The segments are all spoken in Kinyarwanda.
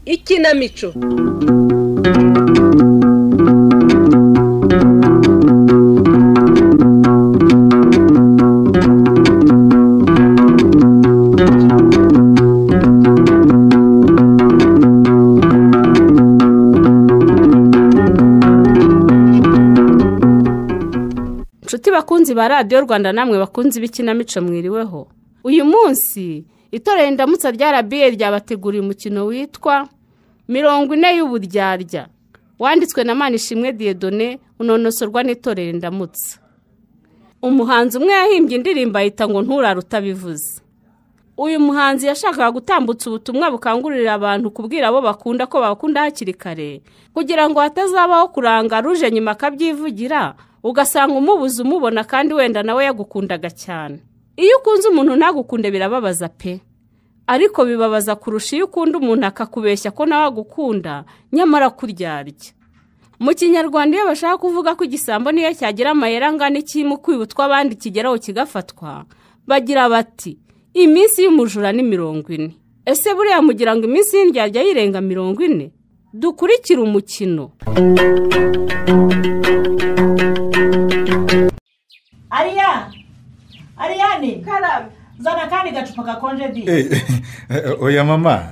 Ikinamico. Nshuti bakunzi ba Radio Rwanda namwe bakunzi b'ikinamico mwiriweho. Uyu munsi itorero Indamutsa rya RBA ryabateguriye umukino witwa 40 y'uburyarya wanditswe na Manishimwe Dieudonné unonosorwa n'itorero Indamutsa. Umuhanzi umwe yahimbye indirimbo ayita ngo nturara utabivuze. Uyu muhanzi yashakaga gutambutsa ubutumwa bukangurira abantu kubwira abo bakunda ko bakunda hakiri kare kugira ngo hatazabaho kuranga ruje nyuma akabyivugira ugasanga umubuze umubona kandi wenda nawe yagukundaga cyane. Iyo ukunze umuntu ntagukunde birababaza pe. Ariko bibabaza kurusha iyo ukunda umuntu akakubeshya ko nawe agukunda nyamara kuryarya. Mu Kinyarwanda iyo bashaka kuvuga ko igisambo niyo cyagira amayera angana ikimu kwibutwa abandi kigeraho kigafatwa bagira bati iminsi y'umujura ni 40. Ese buriya mugira ngo iminsi y'indyarya yirenga 40? Dukurikira umukino. Ariane, karame. Zana kandi gacupa gakonje di. Oya mama,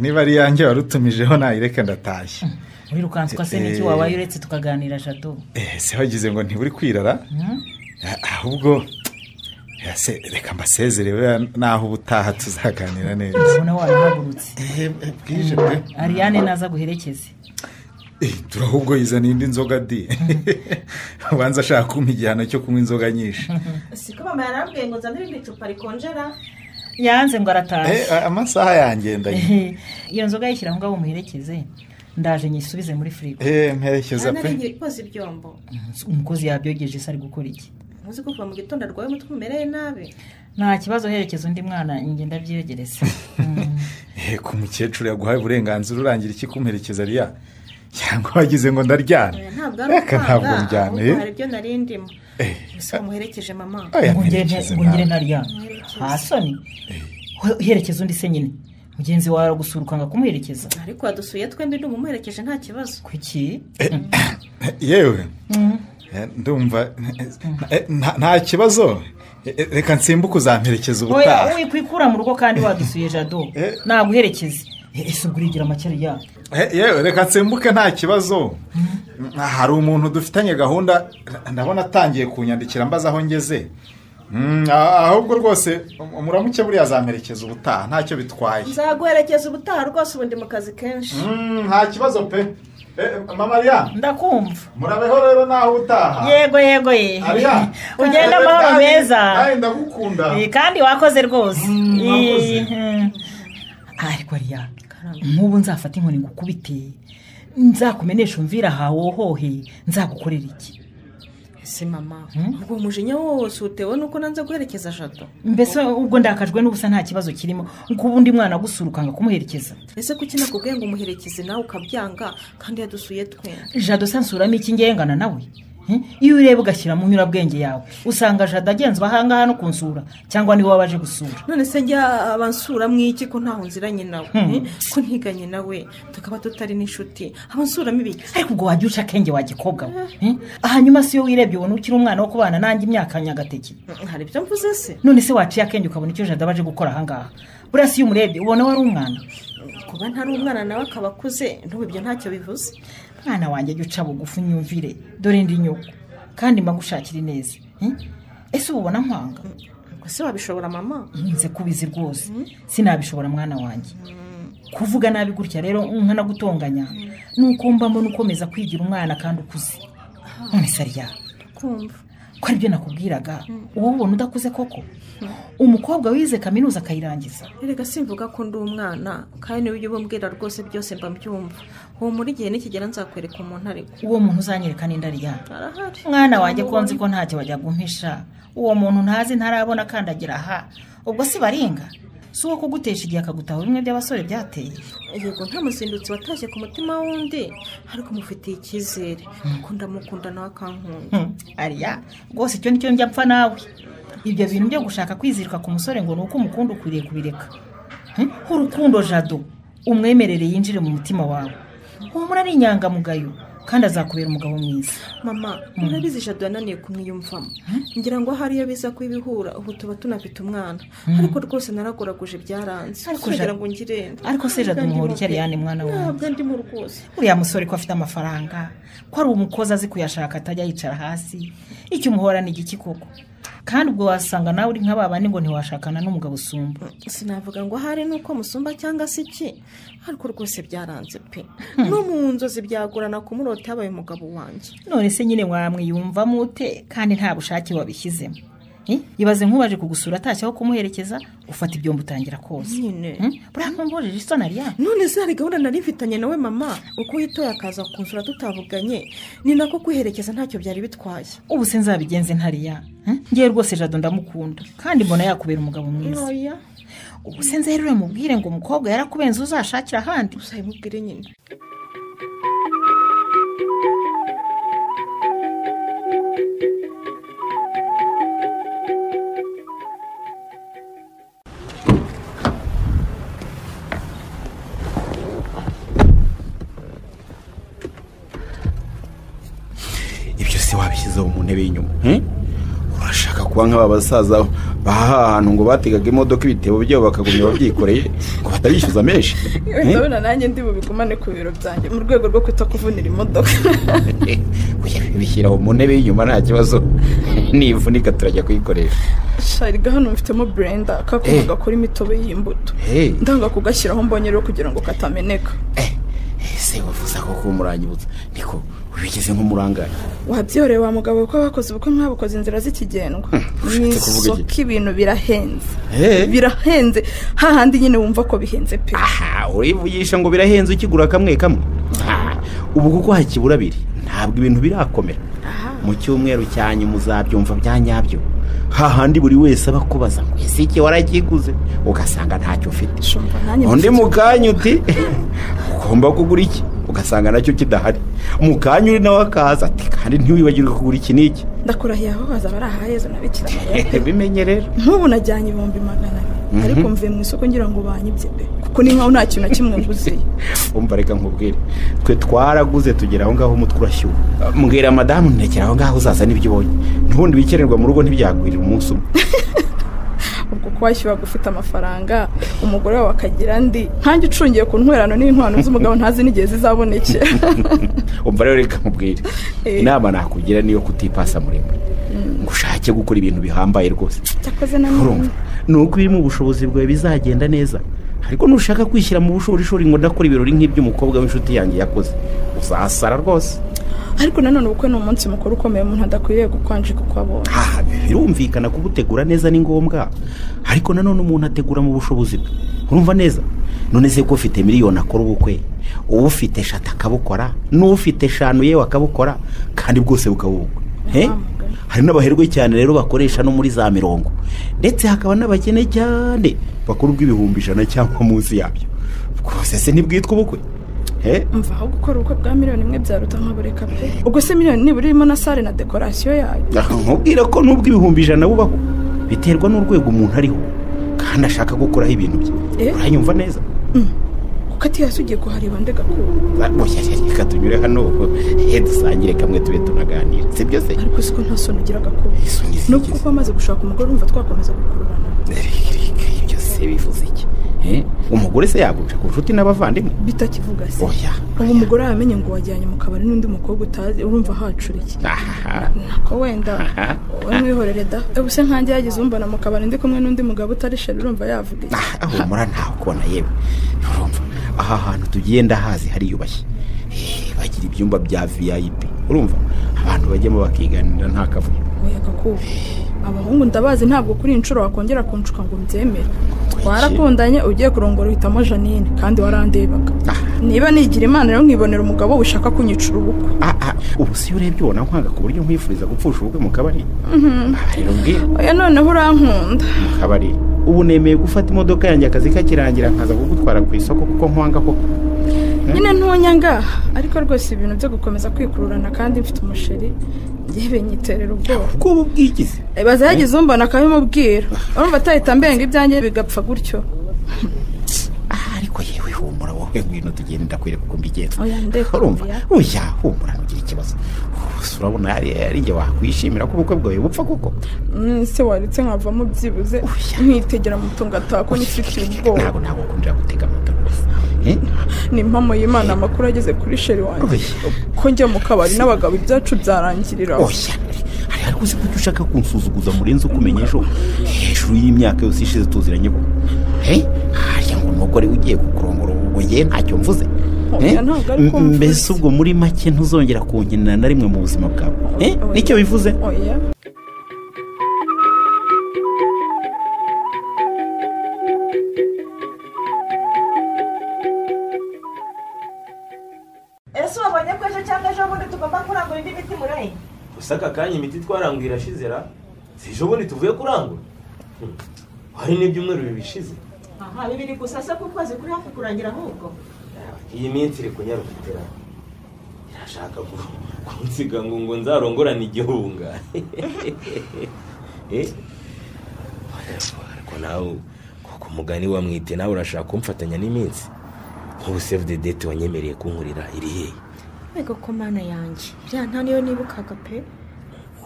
niba ari yanjye warutumijeho nayireka ndatashye. Wirukanswa se niki wabaye uretse tukaganira Jado. Se wagize ngo ntiburi kwirara? Ahubwo yase reka mbasezerewe naho ubutaha tuzaganira neza. Ubona warahagurutse. Bwije pe. Ariane naza guherekeze. Turahubwo yizana indi nzoga di. Banza ashaka kumpa igihano cyo kunywa inzoga nyinshi. Siko mama yarambwiye ngo nzanire icupa rikonjera. Yanze ngo arataha. Amasaha yangendanye. Iyo nzoga yishyira ngaho umuherekeze. Ndaje nyisubize muri frigo. Mperekeza pe. Nari ngiye ibyombo. Umukozi yabyogeje sari gukora iki? Muzi ko kuva mu gitondo rwawe mutwe umereye nabi. Nta kibazo herekeza undi mwana ingenda byiyegereza. Ku mukecuru yaguhaye uburenganzira urangira iki kumperekeza ariya? Cyangwa wagize ngo ndaryana? Ntabwo njyane. Hari byo narindimo. Ese muherekeje mama. Ngire ntaryana. Hasoni. Herekeza undi se nyine. Mugenzi wawe gusurukanga kumuherekeza. Ariko adusuye twembi ndumuherekeje nta kibazo. Kuki? Yewe. Ndumva nta kibazo. Reka nsimbuke uzamperekeza ubutaha. Oya wikwikura mu rugo kandi wadusuye Jado. Naguherekeze. Ese ugurigira amakere ya. Yewe reka nsimbuke nta kibazo. Hari umuntu dufitanye gahunda ndabona atangiye kunyandikira mbaza aho ngeze. Ahubwo rwose umuramuke buri yazamperekeza ubutaha ntacyo bitwaye. Nzaguherekeza ubutaha rwose ubundi mu kazi kenshi. Nta kibazo pe. Mama Maria ndakumva. Murabeho rero naho utaha. Yego ugenda amahoro meza. Nawe ndagukunda. Kandi wakoze rwose. Ariko ariya nk'ubu nzafata inkoni ngukubite nzakumenesha umvira hawohohe nzagukorera iki? Ese mama ubwo umujinya wose utewe nuko nanze guherekeza Jado. Mbese ubwo ndakajwe n'ubusa nta kibazo kirimo kubundi mwana gusurukanga kumuherekeza. Ese kuki nakubwiye ngo umuherekeze nawe ukabyanga kandi yadusuye twe? Jado sansuramo iki ngengana nawe? Iyo ureba ugashyira mu nyurabwenge yawe usanga Jado agenzwa hanga hano kunsura cyangwa niwe wabaje gusura. None se njya abansura mwiki ko ntaho nziranye nawe ko ntiganye nawe tukaba tutari n'inshuti abansuramo ibiki? Ariko ubwo wajya uca kenge wagikobwa hanyuma si yo wirebye ubona ukiri umwana wo kubana nanjye imyaka nyagateke. Hari byo mvuze se? None se waciye akenge ukabona icyo Jado abaje gukora ahangaha buriya si iyo umurebye ubona wari umwana. Kuba ntari umwana nawe akaba akuze ntubibyo ntacyo bivuze. Mwana wanjye uca bugufu nyumvire dore ndi nyoko kandi magushakira neza. Ese ubona nkwanga? Ubwo se wabishobora mama? Nze kubizi rwose sinabishobora mwana wanjye. Kuvuga nabi gutya rero nkana gutonganya nuko mbamo nukomeza kwigira umwana kandi ukuze. None sariya kumva ko aribyo nakubwiraga wowe ubona udakuze koko umukobwa wize kaminuza akayirangiza. erega simvuga ko ndi umwana kandi niba ujya ubumbwira rwose byose mba mbyumva uwo muri gihe nikigera nzakwereka umuntu ariko uwo muntu uzanyereka n'indariya arahari mwana wanjye ko nzi ko ntacyo wajya gumpisha uwo muntu ntazi ntarabona akandagira aha ubwo si baringa si uwo kugutesha igihe akagutaho bimwe by'abasore byateye. yego nta musindutsi watashye ku mutima wundi ariko mufitiye icyizere kuko ndamukunda nawe akankunda. ariya rwose icyo nicyo njya mpfa nawe ibyo bintu byo gushaka kwizirika ku musore ngo ni uko umukunda ukwiriye kubireka. urukundo Jado umwemerere yinjire mu mutima wawe uwo ari inyangamugayo kandi azakubera umugabo mwiza. mama urabizi Jado yananiye kumwiyumvamo ngira ngo hariyo biza kwibihura ubu tuba tunafite umwana ariko rwose naragoraguje byaranze kugira ngo ngirende. ariko se Jado umuhora icyo Ariane mwana wawe ntabwo ndimo rwose uriya musore ko afite amafaranga ko ari umukozi azi kuyashaka atajya yicara hasi icyo umuhora ni igiki koko kandi ubwo wasanga nawe uri nk'ababandi ngo ntiwashakana n'umugabo usumba. sinavuga ngo hari nuko musumba cyangwa se iki ariko rwose byaranze pe no mu nzozi byagorana kumurota yabaye umugabo wanjye. none se nyine wamwiyumvamo ute kandi nta bushake wabishyizemo? ibaze nk'ubaje kugusura atashye aho kumuherekeza ufata ibyombo utangira koza nyine buriya ntumbojeje isoni Ariane. none se hari gahunda nari mfitanye nawe mama uko yitoye akaza kunsura tutavuganye ni nako kwiherekeza ntacyo byari bitwaye. ubu se nzabigenze ntariya ngiye rwose Jado ndamukunda kandi mbona yakubera umugabo mwiza. oya ubu se nzerure mubwire ngo umukobwa yarakubenze uzashakira ahandi. uzabimubwire nyine. ibyo se wabishyizeho mu ntebe y'inyuma urashaka kuba nk'aba basaza baha ahantu ngo bategaga imodoka ibitebo byabo bakagumya babyikoreye ngo batabishyuza menshi. ndabona nanjye ndi bubigumane ku biro byanjye mu rwego rwo kwita kuvunira imodoka. bishyiraho mu ntebe y'inyuma nta kibazo nivunika turajya kuyikoresha. shariga hano mfitemo blender kakuma gakora imitobe y'imbuto ndanga kugashyiraho mbonye rero kugira ngo katameneka. ese wavuze ko kumuranyibutsa niko ubigeze nk'umurangari wabyoreye wa mugabo ko abakoze ubukwe mwabukoze inzira z'ikigendwa mu isoko ibintu birahenze hahandi nyine wumva ko bihenze pe. urivugisha ngo birahenze ukigura kamwe kamwe ubu kuko hakibura abiri ntabwo ibintu birakomera mu cyumweru cyanyu muzabyumva bya nyabyo hahandi buri wese aba kubaza ngo ese iki waragiguze ugasanga ntacyo ufite undi mukanya uti ugomba kugura iki ugasanga nacyo kidahari mukanya uri nawe akaza ati kandi ntiwibagirwe kugura iki n'iki. ndakurahiye aho haza barahayezo na Bikira Mariya bimenye rero nk'ubu najyanye 200,000 ariko mvuye mu isoko ngira ngo banyibye pe kuko ni nkaho nta kintu na kimwe nguze. umva reka nkubwire twe twaraguze tugera aho ngaho umutwe urashyuha mbwira madamu ntekera aho ngaho uzaza n'ibyo ubonye ntubundi wikererwa mu rugo ntibyagwirira umunsi umwe. ubwo ko washyuha gufite amafaranga umugore wawe akagira andi nkanjye ucungiye ku ntwerano n'inkwano z'umugabo ntazi n'igihe zizabonekera. umva rero reka nkubwire inama nakugira niyo kutipasa muremure ngo ushake gukora ibintu bihambaye rwose. cyakoze nanone ni uko iri mu bushobozi bwawe bizagenda neza ariko nushaka kwishyira mu bushorishori ngo ndakora ibirori nk'iby'umukobwa w'inshuti yanjye yakoze uzasara rwose. ariko nanone ubukwe ni umunsi mukuru ukomeye umuntu adakwiriye gukwanjika uko abonye. birumvikana kubutegura neza ni ngombwa ariko nanone umuntu ategura mu bushobozi bwe urumva neza. none se ko ufite miliyoni akora ubukwe uba ufite 3 akabukora n'ufite 5 yewe akabukora kandi bwose bukabukwe. hari n'abaherwe cyane rero bakoresha no muri za 100 ndetse hakaba n'abakene cyane bakora ubw'ibihumbi 100 cyangwa munsi yabyo rwose se ntibwitwa ubukwe. mva aho gukora ubukwe bwa 1,000,000 byaruta nk'abureka pe. ubwo se 1,000,000 nibura irimo na sale na dekorasiyo yayo. nkubwira ko n'ubw'ibihumbi 100 bubaho biterwa n'urwego umuntu ariho kandi ashaka gukoraho ibintu bye. uranyumva neza kuko ati hasi ugiye kuhareba ndegakuru. reka tunyure hano dusangire kamwe tube tunaganira si byo se. ariko siko nta soni ugira gakuru no kuko amaze gushaka umugore urumva twakomeza gukururana. ibyo se bivuze iki? umugore se yaguca ku nshuti n'abavandimwe bitakivuga se. ubu umugore yamenye ngo wajyanye mu kabari n'undi mukobwa utazi urumva hacura iki? nako wenda wowe mwihorere da. ubu se nkanjye yagize umbona mu kabari ndi kumwe n'undi mugabo utari sheri urumva yavuga iki? humura ntawe ukubona yewe urumva aha hantu tugiye ndahazi hariyubashye bagira ibyumba bya VIP urumva abantu bajyamo bakiganira nta kavuyo oya gakuba abahungu ndabazi ntabwo kuri inshuro wakongera kunshuka ngo mbyemere twarakundanye ugiye kurongora uhitamo Janine kandi warandebaga niba nigira imana rero nkibonera umugabo ushaka kunyicura ubukwe ubu si urebye ubona nkwanga ku buryo nkwifuriza gupfusha ubukwe mu kabari oya noneho urankunda mu kabari ubu nemeye gufata imodoka yanjye akazi kakirangira nkaza kugutwara ku isoko kuko nkwanga koko nyine ntunyanga ariko rwose ibintu byo gukomeza kwikururana kandi mfite umusheri yewe nyiterera ubwoba ubwoba bwigize baza yagize umbona akabimubwira urumva atahita mbenga ibyanjye bigapfa gutyo ariko yewe humura wowe ngwino tugende ndakwereka uko mbigenza oya ndeka urumva oya humura ntugire ikibazo urabona ari njye wakwishimira ko ubukwe bwawe bupfa kuko se waretse nkavamo byibuze nkitegera mutunga atako nifitiye ubwoba ntabwo ukundira gutega moto ni impamo y'Imana amakuru ageze kuri sheri wanjye ko njye mu kabari n'abagabo ibyacu byarangirira oya ariko uzi ko ushaka kunsuzuguza murenze ukumenye ejo hejuru y'imyaka yose ishize tuziranye ko hariya ngo umugore ugiye kukurongora ubwo ngewe ntacyo mvuze mbese ubwo muri make ntuzongera kunkenera na rimwe mu buzima bwawe nicyo bivuze oya ese wabonye ko ejo cyangwa ejo bundi tugomba kurangura indi miti mureye gusa aka kanya imiti twaranguye irashizera si ejo bundi tuvuye kurangura hari n'ibyumweru bibishize aha bibiri gusa se ku kwezi kuri hafi kurangira ahubwo iyi minsi iri kunyarukitera irashaka kunsiga ngo nzarongorane igihunga ariko nawe kuko umugani wamwite nawe urashaka kumfatanya n'iminsi nk'ubu save the date wanyemereye kunkurira iri hehe ego ko mana yanjye bya nta niyo nibukaga pe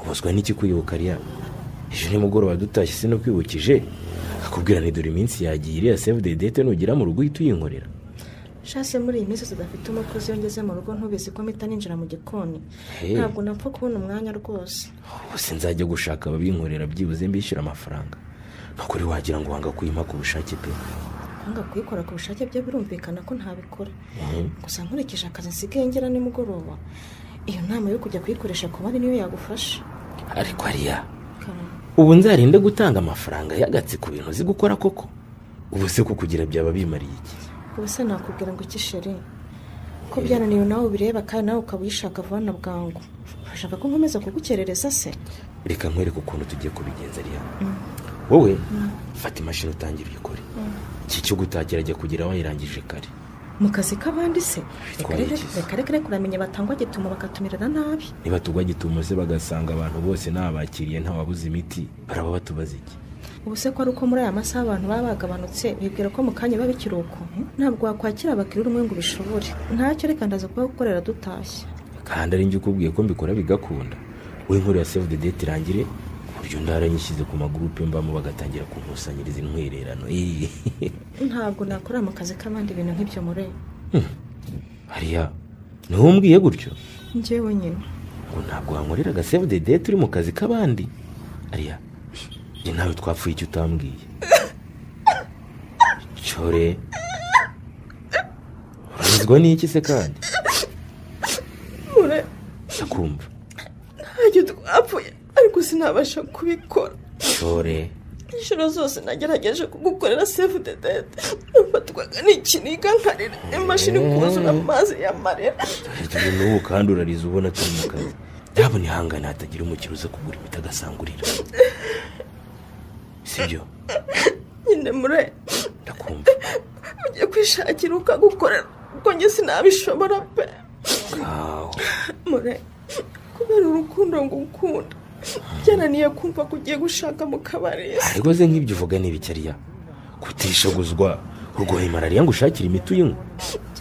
ubuzwa n'iki kwibuka ariya ejo nimugoroba dutashye sinokwibukije akubwira ni dore iminsi yagiye iriya save the date nugira mu rugo uhita uyinkorera shase muri iyi minsi tudafite umukozi yongeze mu rugo ntubizi ko mpita ninjira mu gikoni ntabwo napfa kubona umwanya rwose ubuse nzajya gushaka ababinkorera byibuze mbishyura amafaranga nukuri wagira ngo wanga kuyima ku bushake pe wanga kuyikora ku bushake byo birumvikana ko ntabikora gusa nkurikije akazi nsigaye ngera nimugoroba iyo nama yo kujya kuyikoresha ku bari niyo yagufasha ariko ariya ubu nzarinde gutanga amafaranga yagatse ku bintu uzi gukora koko ubu se kukugira byaba bimariye iki ubu se nakubwira ngo iki sheri ko byananiwe nawe ubireba kandi nawe ukaba uyishaka vuba na bwangu urashaka ko nkomeza kugukerereza se reka nkwereke ukuntu tugiye kubigenza ariya wowe fata imashini utangire uyikore iki cyo gutakira ajya kugira wayirangije kare mu kazi k'abandi se reka kuramenya batangwa gituma bakatumirana nabi niba tugwa gituma se bagasanga abantu bose ntabakiriye ntawabuze imiti baraba batubaza iki ubu se ko ari uko muri aya masaha abantu baba bagabanutse bibwira ko mu kanya baba ikiruhuko ntabwo wakwakira abakiriya umwe ngo ubishobore ntacyo reka ndaza kuba gukorera dutashye kandi ari njye ukubwiye ko mbikora bigakunda wowe nkuru ya save the date irangire ku buryo ndaranyishyize ku magurupe mbamo bagatangira kunkusanyiriza intwererano ntabwo nakora mu kazi k'abandi ibintu nk'ibyo mureba hariya niho umbwiye gutyo njyewe nyine ngo ntabwo wankorera aga save the date uri mu kazi k'abandi hariya njye nawe twapfuye icyo utambwiye cyore uranizwa n'iki se kandi ndakumva ntacyo twapfuye ariko sinabasha kubikora cyore inshuro zose nagerageje kugukorera save the date nafatwaga n'ikiniga nkarira imashini kuzura amazi y'amarira turi n'ubu kandi urariza ubona turi mu kazi ndabona ihangane hatagira umukiriya uza kugura imiti agasangurira sibyo nyine mure ndakumva ugiye kwishakira ukagukorera kuko njye sinabishobora pe mure kubera urukundo ngukunda byananiye kumva ko ugiye gushaka mu kabari ariko ze nk'ibyo uvuga n'ibikariya kutishaguzwa urwaye malariya ngo ushakire imiti uyinywa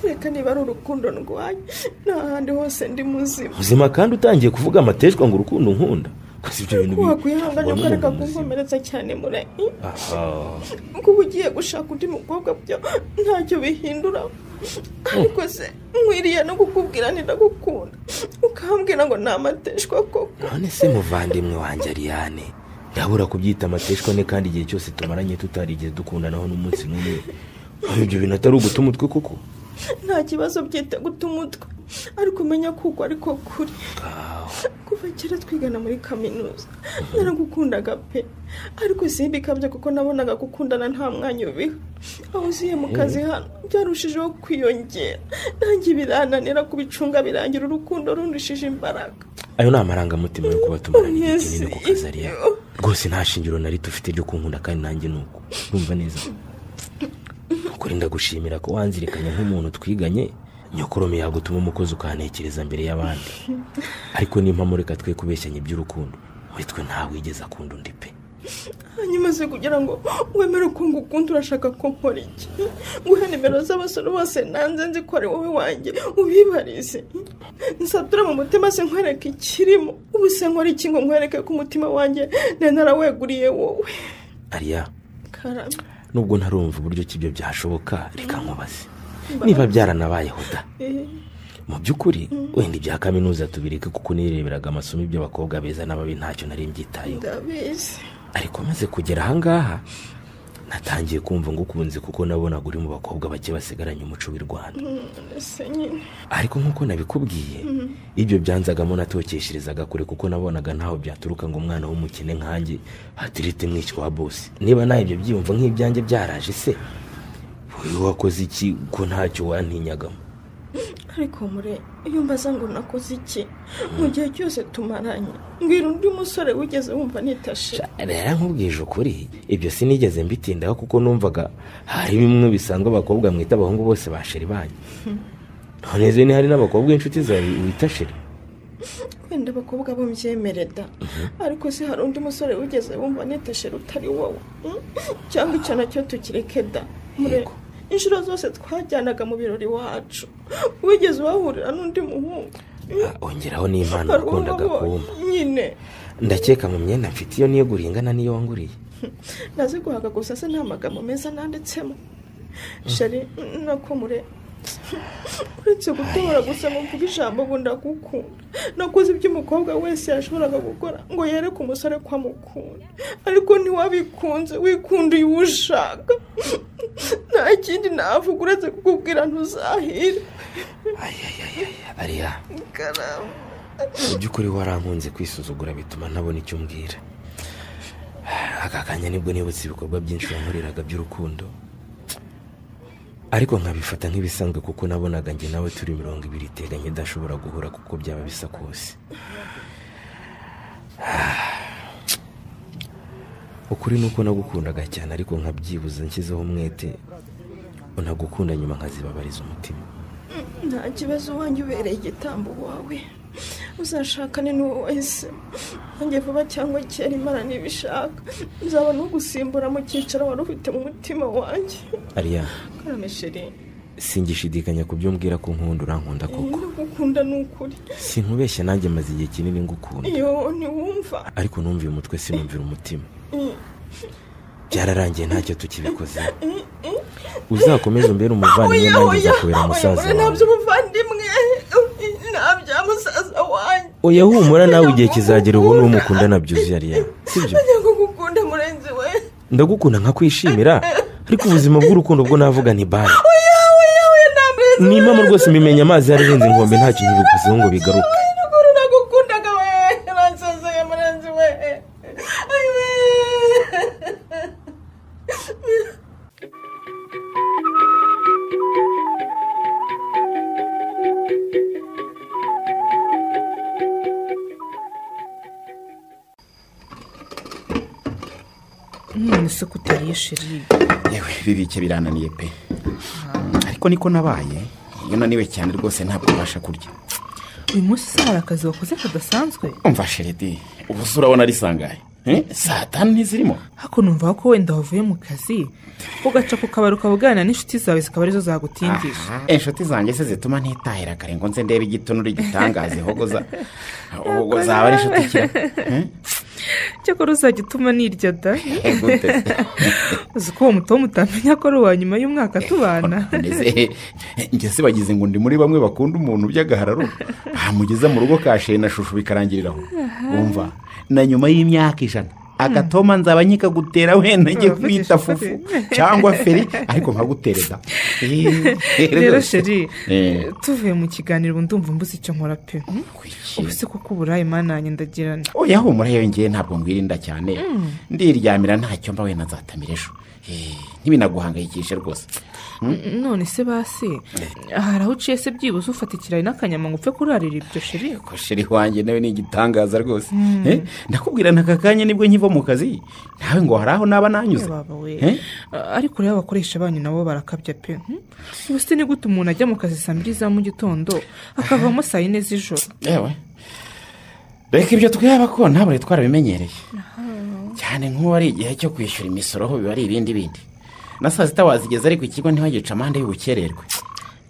kereka niba ari urukundo ndwaye n'ahandi hose ndi muzima kandi utangiye kuvuga amateshwa ngo urukundo nkunda gusa ibyo bintu wakwihanganya ukareka kunkomeretsa cyane mure kuba ugiye gushaka undi mukobwa byo ntacyo bihindura ariko se nkwiriye no kukubwira ndagukunda ukambwira ngo ni amateshwa koko none se muvandimwe wanjye Ariane ndabura kubyita amateshwa ne kandi igihe cyose tumaranye tutarigeze dukundanaho n'umunsi n'umwe ibyo bintu atari uguta umutwe koko nta kibazo byita guta umutwe ariko umenya kuko ariko kuri kuva kera twigana muri kaminuza naragukundaga pe ariko simbikabye kuko nabonaga gukundana nta mwanya ubiha aho uziye mu kazi hano byarushijeho kwiyongera nanjye birananira kubicunga birangira urukundo rundushije imbaraga. Ayo ni amarangamutima yo kuba tumaranye igihe kinini ku kazi Ariya. Rwose nta shingiro na rito ufite ryo kunkunda kandi nanjye nuko urumva neza. Ukuri ndagushimira ko wanzirikanye nk'umuntu twiganye nyokorome yagutuma umukozi ukantekereza mbere y'abandi. Ariko nimpa mureka twe kubeshyanya iby'urukundo muri twe ntawe wigeze akunda undi pe. Hanyuma se kugira ngo wemere ko ngukunda urashaka ko nkora iki? Nguhe nimero z'abasore bose nanze nzi ko ari wowe wanjye ubibarize. Nsatura mu mutima se nkwereke ikirimo. Ubu se nkora iki ngo nkwereke ko umutima wanjye naraweguriye wowe? Ariya. Karame. Nubwo ntarumva uburyo kibyo byashoboka reka nkubaze. Niba byaranabayeho da. Mu by'ukuri wenda ibya kaminuza tubireke kuko nireberaga amasomo y'abakobwa beza n'ababi ntacyo nari mbyitayeho. Ndabizi. Ariko maze kugera ahangaha natangiye kumva ngukunze kuko nabonaga uri mu bakobwa bake basigaranye umuco w'u Rwanda. Ariko nkuko nabikubwiye ibyo byanzagamo natokesherezaga kure kuko nabonaga ntaho byaturuka ngo umwana w'umukene nkanjye hatirite mwishywa wa boss. Niba nayo ibyo byiyumva nk'ibyanjye byaraje se wowe wakoze iki ko ntacyo wantinyagamo? Ariko mure iyo mbaza ngo nakoze iki mu gihe cyose tumaranye mbwira undi musore wigeze wumva nitashe. Rero nkubwije ukuri ibyo sinigeze mbitindaho kuko numvaga hari bimwe bisanzwe abakobwa mwita abahungu bose basheri banyu. None ze ni hari n'abakobwa inshuti zawe witasheri. Wenda abakobwa bo mbyemereda ariko se hari undi musore wigeze wumva nitashe utari wowe cyangwa icyo nacyo tukireke da. Mure inshuro zose twajyanaga mu birori wacu wigeze wahurira n'undi muhungu? Ongeraho n'impano wakundaga kumpa nyine. Ndakeka mu myenda mfite iyo niyeguriye ingana niyo wanguriye. Nazi guhaga gusa se nta magambo meza nanditsemo. Sheri nako mure uretse gutobora gusa ngo mvuge ijambo ngo ndagukunda nakoze ibyo umukobwa wese yashoboraga gukora ngo yereke umusore ko amukunda ariko ntiwabikunze wikunduye uwo ushaka. Nta kindi navuga uretse kukubwira ntuzahire. Ariya Karame. mu by'ukuri warankunze kwisuzugura bituma ntabona icyo umbwira. Aka kanya nibwo nibutse ibikorwa byinshi wankoreraga by'urukundo ariko nkabifata nk'ibisanzwe kuko nabonaga njye nawe turi 200 iteganye idashobora guhura kuko byaba bisa kose. Ukuri nuko nagukundaga cyane ariko nkabyibuza nshyizeho umwete unagukunda nyuma nkazibabariza umutima. Nta kibazo wanjye ubereye igitambo wawe uzashakane n'uwo wese nanjye vuba cyangwa kera Imana nibishaka nzaba nugusimbura mu cyicaro wari ufite mu mutima wanjye. Ariya. Karame sheri. Singishidikanya kubyumbwira ko nkunda urankunda koko. Ngukunda n'ukuri. Sinkubeshya nanjye maze igihe kinini ngukunda. Yo ntiwumva. Ariko numviye umutwe sinumvira umutima. Byararangiye ntacyo tukibikoze. Uzakomeza umbere umuvandimwe nanjye nzakubera musaza wawe. Ntabyo umuvandimwe ntabyo musaza wanjye. Oya humura nawe igihe kizagera ubone umukunda nabyuzuye Ariya. Sibyo? Ndagukunda murenzi we. Ndagukunda nkakwishimira ariko ubuzima bw'urukundo bwo navuga ni bye. Oya ni mama rwose mbimenya amazi yararenze inkombe ntacyo ntibikuzeho ngo bigaruke. Nagukundaga we nansezeye murenzi we. Ese kutariye sheri? Yewe bibike birananiye pe. Ariko niko nabaye iyo naniwe cyane rwose ntabwo ubasha kurya. Uyu munsi hari akazi wakoze kadasanzwe? Umva sheredi ubu urabona ari sangahe? Saa 5 ntizirimo. Hako numva ko wenda wavuye mu kazi ugaca ku kabari ukabugana n'inshuti zawe zikaba arizo zagutingisha. Inshuti zanjye se zituma ntitahira kare ngo nze ndebe igitonuri gitangaze hogoza ubwo zaba ari inshuti kira. Cyakora uzagituma nirya da. Uko uwo muto mutamenya ko ari uwa nyuma y'umwaka tubana. Njye se bagize ngo ndi muri bamwe bakunda umuntu by'agahararo mugeze mu rugo kashe na shushu bikarangiriraho. Umva na nyuma y'imyaka 100 agatoma nzaba nkikagutera wenda njye kwita fufu cyangwa feri ariko nkagutereza. Rero sheri tuvuye mu kiganiro ndumva mbuze icyo nkora pe. Ubuse kuko uburayi mana yanjye ndagirana. Oya humura yongeye ntabwo ngwirinda cyane. Ndiryamira ntacyo mba wenda nzatamira ejo. Ntibinaguhangayikishe rwose. None se basi hari aho uciye se byibuze ufata ikirayi n'akanyama ngo upfe kurarira ibyo sheri? Ko sheri wanjye nawe ni igitangaza rwose. Ndakubwira n'aka kanya nibwo nkiva mu kazi nawe ngo hari aho naba nanyuze. Ariko rero abakoresha banyu nabo barakabya pe. Ubuse ni gute umuntu ajya mu kazi saa 2 za mu gitondo akavamo saa 4 z'ijoro? Yewe reka ibyo twaba ko ntabwo twarabimenyereye cyane nk'uwari igihe cyo kwishyura imisoro ho biba ari ibindi bindi na saa 6 wazigeze ariko ikigo ntibagica amande y'ubukererwe.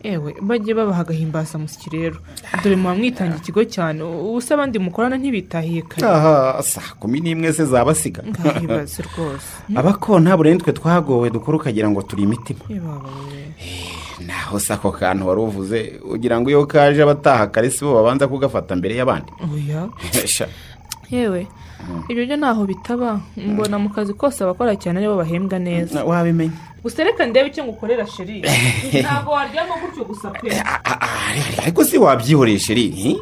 Ewe bajye babaha agahimbaza musiki rero dore muba mwitangira ikigo cyane ubuse abandi mukorana ntibitahiye kare. Saa 11 se zabasiga ntibaze rwose. Abakona bure nitwe twagowe dukora ukagira ngo turi imitima. Naho sako kantu wari uvuze ugira ngo iyo kaje abataha kare si bo babanza kugafata mbere y'abandi. Oya yewe ibyo byo naho bitaba mbona mu kazi kose abakora cyane nibo bahembwa neza. Wabimenye gusereka ndebe icyo ngukorera sheri. Ntabwo waryama gutyo gusa pe. Ariko si wabyihoreye sheri.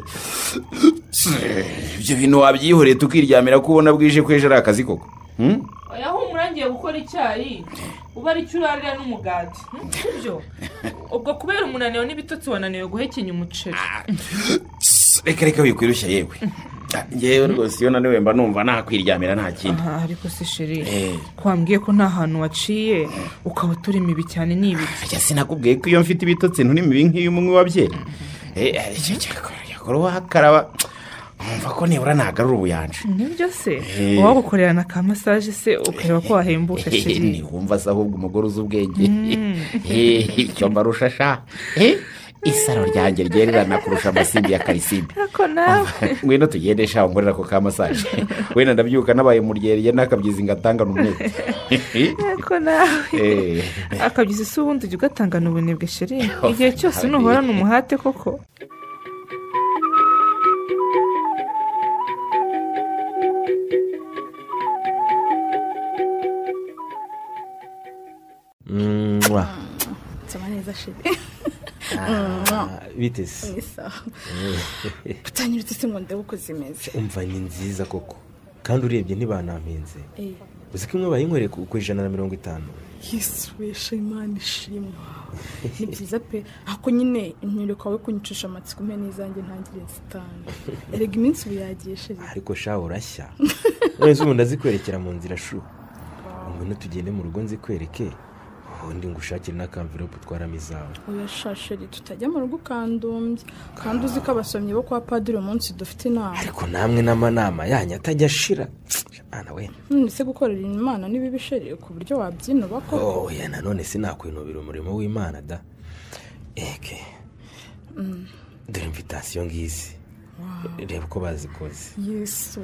Ibyo bintu wabyihoreye tukiryamira kubona bwije kweje ari akazi koko. Oya humurangiye gukora icyayi uba ari cyo urarira n'umugati. Ibyo ubwo kubera umunaniro n'ibitotsi wananiwe guhekenya umuceri. Reka wikwirushya yewe. Ngewe rwose iyo naniwe mba numva nakwiryamira nta kindi. Ariko se sheri kwambwiye ko nta hantu waciye ukaba turi mibi cyane n'ibiki. Sinakubwiye ko iyo mfite ibitotsi nturi mibi nk'iyo umwe wabyera. Aricyo cyakora wakaraba umva ko nibura nagarura ubuyanja. Nibyo se wagukorera na ka massage se ukareba ko wahembuka sheri. Ni wumva se ahubwo umugore uzi ubwenge. Icyo mbarusha sha. Isaro ryanjye ryererana kurusha amasimbi ya karisimbi. Ako nawe ngwino tugendesha ngorera ko ka massage. Wenda ndabyuka nabaye muryeriye nakabyizi ngatanga n'umwete. Ako nawe akabyizi se ubundi ujya ugatanga n'ubunebwe sheri. Igihe cyose nuhorana umuhate koko. neza sheri. Bitese utanyirutse se ngo ndebe uko zimeze. Umva ni nziza koko kandi urebye ntibanampinze. Uzi ko imwe bayinkoreye ku 150. Yesu wesha Imana ishimwe. Ni byiza pe ako nyine intero we kunyicisha amatsiko mpe n'izanjye ntangire zitanga. Erega iminsi uyagiye sheri. Ariko sha urashya. Wese umuntu azikwerekera mu nzira shu. Ngwino tugende mu rugo nzikwereke. Undi ngushakira n'akamvirope twaramizawe. Oya shasheri tutajya mu rugo kandumbye kandi uzi ko abasomyi bo kwa padiri umunsi dufite inama. Ariko namwe n'amanama yanyu atajya shira. Ana we se gukorera Imana n'ibibisheri ku buryo wabyina bako. Oya nanone sinakwinubira umurimo w'Imana da. Eke dore invitation ngizi. Reba uko bazikoze. Yesu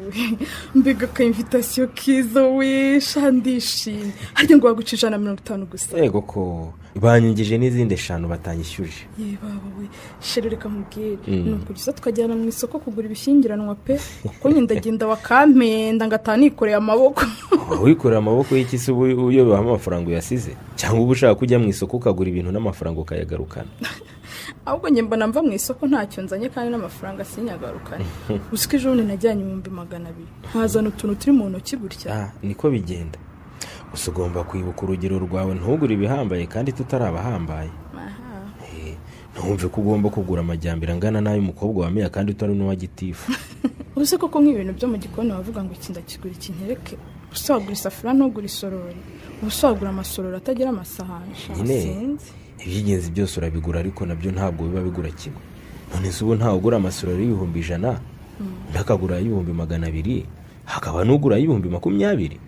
mbega ka invitation kiza we shandishimye. Harya ngo wagucisha na 50 gusa. Yego ko banyungije n'izindi 5 batanyishyuje. Ye baba we sheri reka mubwire nuko gisa tukajyana mu isoko kugura ibishingiranwa pe kuko nyindagenda wakampenda ngatanikoreye amaboko. Wikoreye amaboko y'iki se uyo baha amafaranga uyasize cyangwa ubushaka kujya mu isoko ukagura ibintu n'amafaranga ukayagarukana. Ahubwo njye mbona mva mu isoko ntacyo nzanye kandi n'amafaranga sinyagarukane. Usike jone najyanye 200. Hazana utuntu turi mu ntoki gutya. Niko bigenda. Usugomba kwibuka urugero rwawe ntugure ibihambaye kandi tutarabahambaye. Ntumve ko ugomba kugura amajyambere angana nayo umukobwa wamiya kandi utari n'uwagitifu. Ubuse koko nk'ibintu byo mu gikoni bavuga ngo ikinda kigura ikintereke. Usagura isafuriya ntugura isorori. Usagura amasorori atagira amasahani. Sinzi. Ibigenzi byose urabigura ariko nabyo ntabwo biba bigura kimwe. None se ubu ntawe ugura amasorori y'ibihumbi 100 ndakagura y'ibihumbi 200 hakaba n'ugura y'ibihumbi 20.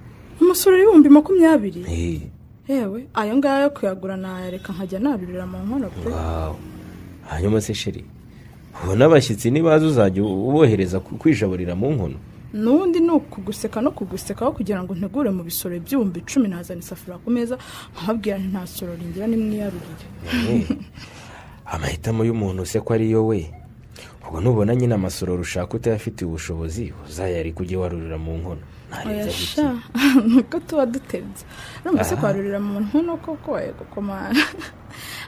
Amasorori y'ibihumbi 20? Yewe ayo ngayo kuyagura nayareka nkajya narurira mu nkono pe. Hanyuma se sheri ubona abashyitsi nibaza uzajya ubohereza kwishaburira mu nkono. Nundi nukuguseka no kugusekaho kugira ngo ntegure mu bisoro by'ibihumbi 10 nazana isafuriya ku meza nkabwira nti nta sorori ngira nimwiyarurire. Amahitamo y'umuntu se ko ari yo we. Ubwo nubona nyine amasorori ushaka utayafitiye ubushobozi uzayari kujye warurira mu nkono. oya sha nuko tuba dutebye urumva se kwarurira mu nkono koko gukomana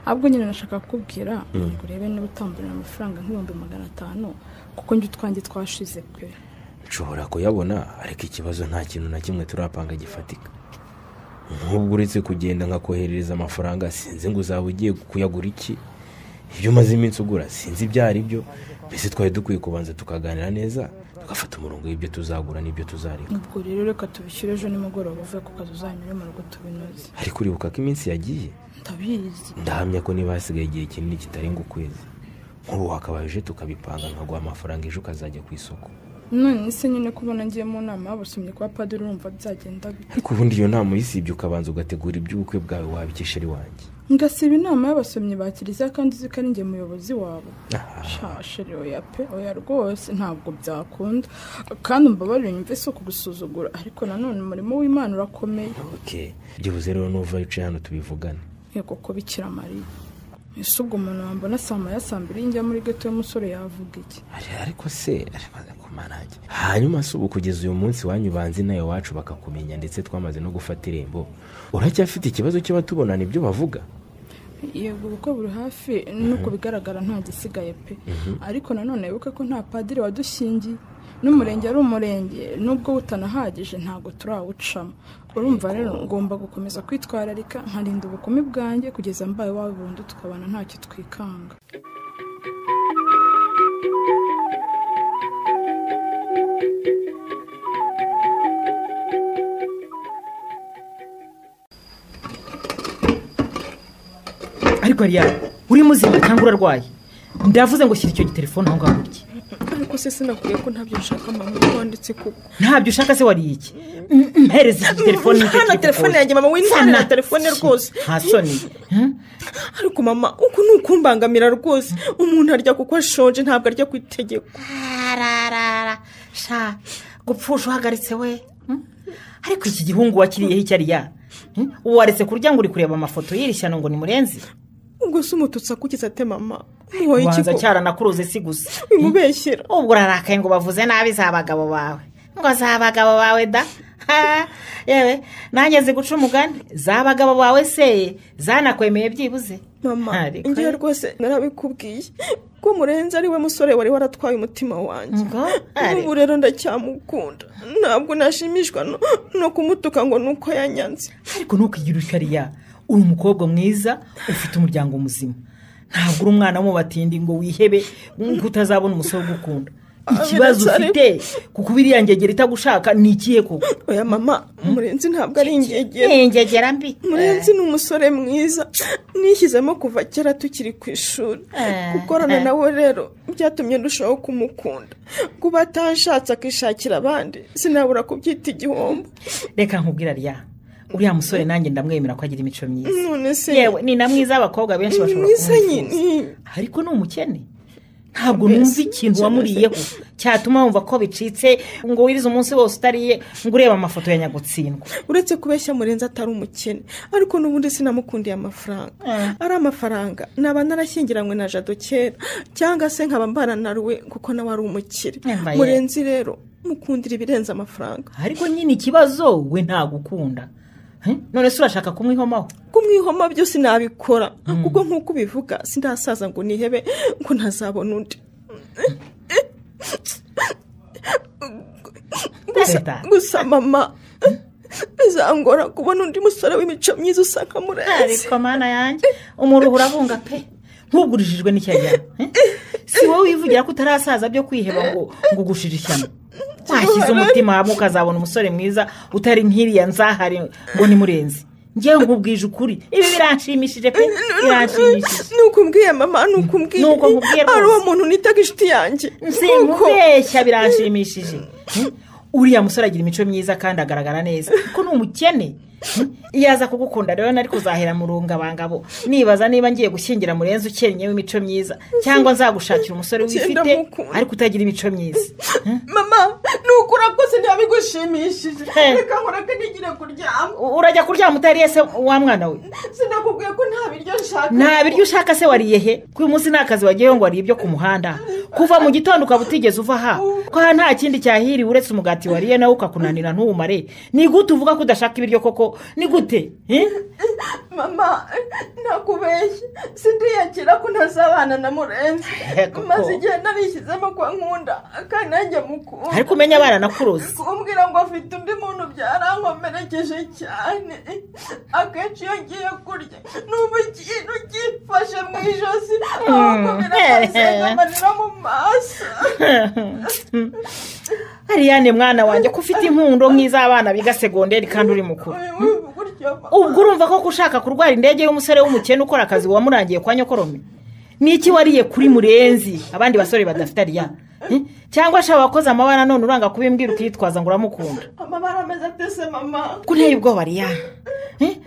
ahubwo nyine nashaka kukubwira ngo urebe niba utamburira amafaranga nk'ibihumbi 500 kuko njye utwanjye twashize pe. nshobora kuyabona ariko ikibazo nta kintu na kimwe turapanga gifatika. nk'ubwo uretse kugenda nkakoherereza amafaranga sinzi ngo uzaba ugiye kuyagura iki, ibyo umaze iminsi ugura sinzi ibyo ari byo. mbese twari dukwiye kubanza tukaganira neza tugafata umurongo w'ibyo tuzagura n'ibyo tuzareka. ubwo rero reka tubishyire ejo nimugoroba uvuye ku kazi uzanyure mu rugo tubinoze. ariko uribuka ko iminsi yagiye? ndabizi. ndahamya ko niba hasigaye igihe kinini kitarenga ukwezi. nk'ubu hakabaye ejo tukabipanga nkaguha amafaranga ejo ukazajya ku isoko. none se nyine kubona ngiye mu nama y'abasomyi kwa padiri urumva byagenda bite? ariko ubundi iyo nama uyisibye ukabanza ugategura iby'ubukwe bwawe wabikesha ari wanjye. ngasiba inama y'abasomyi ba kiliziya kandi uzi ko ari njye muyobozi wabo. shasheri oya pe oya rwose ntabwo byakunda kandi umbabarire nyumve si ukugusuzugura ariko nanone umurimo w'Imana urakomeye. byibuze rero nuva yicaye hano tubivugane. yego ko Bikira Mariya ese ubwo umuntu wambona saa 2 njya muri geto y'umusore yavuga iki? ariko se kumanage hanyuma se ubu kugeza uyu munsi wanyu banzi nayo wacu bakakumenya ndetse twamaze no gufata irembo uracyafite ikibazo cy'abatubonana ibyo bavuga? yego ubukwe buri hafi nuko bigaragara nta gisigaye pe. ariko nanone wibuke ko nta padiri wadushingiye n'umurenge ari umurenge nubwo butanahagije ntago turawucamo. urumva rero ngomba gukomeza kwitwararika nkarinda ubukumi bwanjye kugeza mbaye wawe burundu tukabana ntacyo twikanga. ariko ariya uri muzima cyangwa urarwaye? ndavuze ngo shyira icyo gitelefone aho ngaho urye. ariko se sinakubwiye ko ntabyo nshaka mama wanditse kuko. ntabyo ushaka se wariye iki? mpereza iki telefone nicyo hana telefone yanjye mama w'intana na telefone rwose. nta soni. ariko mama uko nukumbangamira rwose umuntu arya kuko ashonje ntabwo arya ku itegeko. sha gupfusha uhagaritse we. ariko iki gihungu wakiriyeho icyo ariya waretse kurya ngo uri kureba amafoto y'irishyano ngo ni murenzi. ubwo se umututsi akukiza ate mama? muhoye iki wanza cyaranakuruze si gusa bimubeshyira. ubwo urarakaye ngo bavuze nabi za bagabo bawe ngo za bagabo bawe da. yewe nanjye ziguca umugani za bagabo bawe se zanakwemeye byibuze. mama ngiye rwose narabikubwiye ko murenze ari we musore wari waratwaye umutima wanjye. ubu rero ndacyamukunda ntabwo nashimishwa no kumutuka ngo nuko yanyanze. ariko ntukigire ukariya uri umukobwa mwiza ufite umuryango muzima ntabwo uri umwana w'umubatindi ngo wihebe ngo utazabona umusore ugukunda. ikibazo ufite kuko biriya ngegera itagushaka ni ikihe koko? oya mama murenzi ntabwo ari ingegera. ingegera mbi. murenzi ni umusore mwiza nishyizemo kuva kera tukiri ku ishuri. gukorana nawe rero byatumye ndushaho kumukunda. kuba atanshatse akishakira abandi sinabura kubyita igihombo. reka nkubwira rya uriya musore nanjye ndamwemera ko agira imico myiza. none se yewe ni na mwiza abakobwa benshi bashobora kumwifuza ariko ni umukene. ntabwo numva ikintu wamuriyeho cyatuma wumva ko bicitse ngo wirize umunsi wose utariye ngo urebe amafoto ya Nyagutsindwa. uretse kubeshya murenzi atari umukene ariko n'ubundi sinamukundiye amafaranga. ari amafaranga naba narashyingiranywe na Jado kera cyangwa se nkaba mbaranaruwe kuko nawe ari umukire. murenzi rero mukundira ibirenze amafaranga. ariko nyine ikibazo we ntagukunda. none se urashaka kumwihomaho? kumwihoma byose nabikora kuko nk'uko ubivuga sindasaza ngo nihebe ngo ntazabona undi. gusa mama bizangora kubona undi musore w'imico myiza usa nka murenzi. ariko mana yanjye umuruhu urabunga pe ntugurijijwe n'icyajyana. si wowe wivugira ko utarasaza byo kwiheba ngo ugushire ishyano. washyize umutima hamwe ukazabona umusore mwiza utari nk'iriya nzahari ngo ni murenzi. ngewe nkubwije ukuri ibi biranshimishije pe biranshimishije. nukumbwiye mama nukumbwiye. nuko nkubwiye rwose. ari uwo muntu nitaga inshuti yanjye. sinkubeshya biranshimishije. uriya musore agira imico myiza kandi agaragara neza kuko ni umukene. iyo aza kugukunda rero nari kuzahera mu rungabangabo nibaza niba ngiye gushyingira murenzi ukennye w'imico myiza cyangwa nzagushakira umusore wifite ariko utagira imico myiza. mama nukura ko sinabigushimishije. reka nkureke nigire kuryama. urajya kuryama utariye se wa mwana we? sinakubwiye ko nta biryo nshaka. nta biryo ushaka se wariye he? ko uyu munsi nta kazi wagiyeho ngo wariye ibyo ku muhanda kuva mu gitondo ukaba utigeze uva aha ko aha nta kindi cyahiriwe uretse umugati wariye nawe ukakunanira ntuwumare ni gute uvuga ko udashaka ibiryo koko ni gute mama ntakubeshye sindiyakira ko ntazabana na murenzi maze igihe narishyizemo ko nkunda kandi nanjye mukunda ariko umenya abana nakuroze kumbwira ngo afite undi muntu byarankomerekeje cyane akenshi iyo ngiye kurya numva ikintu gifashe mu ijosi ahubwo biramusengamanira mu maso. Ariane mwana wanjye ko ufite impundo nk'iz'abana biga segonderi kandi uri mukuru ubwo urumva ko ushaka kurwara indege y'umusore w'umukene ukora akazi wamurangiye kwa nyokorome ni iki wariye kuri murenzi abandi basore badafite ariya cyangwa ashaka wakoze amabara none uranga kubimbwira ukitwaza ngo uramukunda amabara ameze atese mama kunteye ubwoba Ariane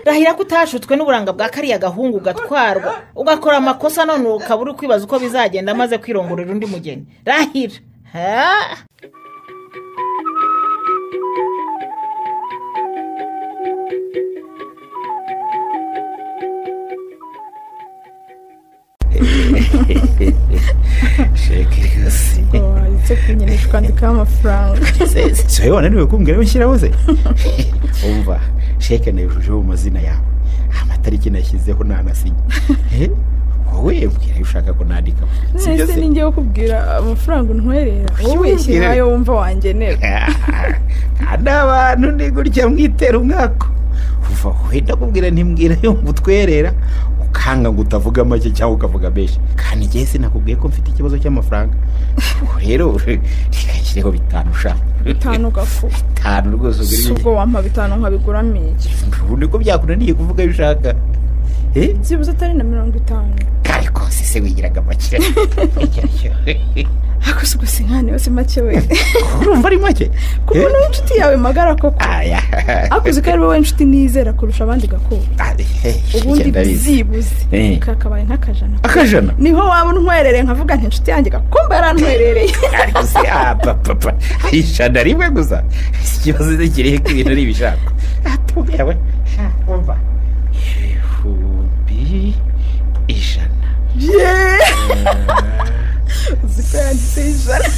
rahira ko utashutswe n'uburanga bwa kariya gahungu gatwarwa ugakora amakosa none ukaba uri kwibaza uko bizagenda maze kwirongorera undi mugeni rahira sheke rwose wanditse kunyenesha ukandikaho amafaranga si wowe wananiwe kumbwira aho nshyiraho se umva sheke nayijujeho mu mazina yawe amatariki nashyizeho ntanasinya wowe mbwira ayo ushaka ko nandikaho nese ni njyewe kubwira amafaranga untwerera wowe shyira ayo wumva wangenera kandi abantu ni gutya mwitera umwaka uva wenda kubwira ntimbwira yo mutwerera ukanga ngo utavuga make cyangwa ukavuga menshi kandi igihe sinakubwiye ko mfite ikibazo cy'amafaranga rero rikashyireho 5 ushaka 5 gafu 5 rwose ugura ubwo wampa 5 nkabiguramo iki ubundi ko byakunaniye kuvuga ayo ushaka byibuze atari na 50 ariko se wigiraga make ako gusa nkane yose make we urumva ari make kubona inshuti yawe magara koko akuze ko ari wowe inshuti nizera kurusha abandi gakuru ubundi byibuze kakabaye nk'akajana niho waba untwerereye nkavuga nti inshuti yanjye gakumba yarantwerereye ariko se papa ishana rimwe gusa ikibazo kirihe ko ibintu ari ibishaka yewe umva 100 zikanditse ijana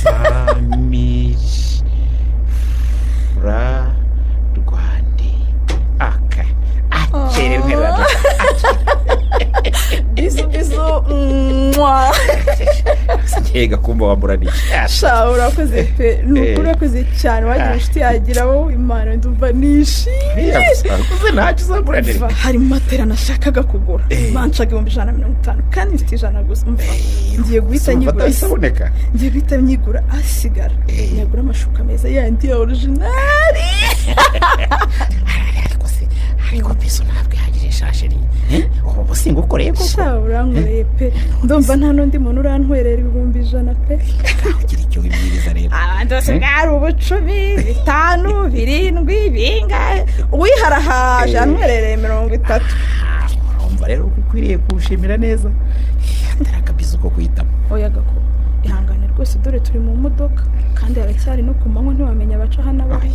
fra Rwanda akererwe rwanda bisu mwa kega kumba wamuraniye sha urakoze pe nukuri urakoze cyane wagira inshuti yagira wowe imana ndumva nishimye uze ntacyo uzamuranira hari matera nashakaga kugura bancaga 150 kandi mfite 100 gusa umva ngiye guhita nyigura isaboneka ngiye guhita nyigura asigara nyagura amashuka meza yandi ya originali ariko peso ntabwo yagire shasheri ubu singukoreye koko sha urankoreye pe ndumva nta n'undi muntu urantwerera 100 pe ugira icyo wibwiriza rero abandi bose bwari 10 5 7 bingahe uwiharahaje antwerereye 30 urumva rero ukwiriye kuwushimira neza atarakabiza uko kuhitamo oya gako ihangane rwose dore turi mu modoka kandi haracyari no ku manywa ntiwamenya abaca hano abari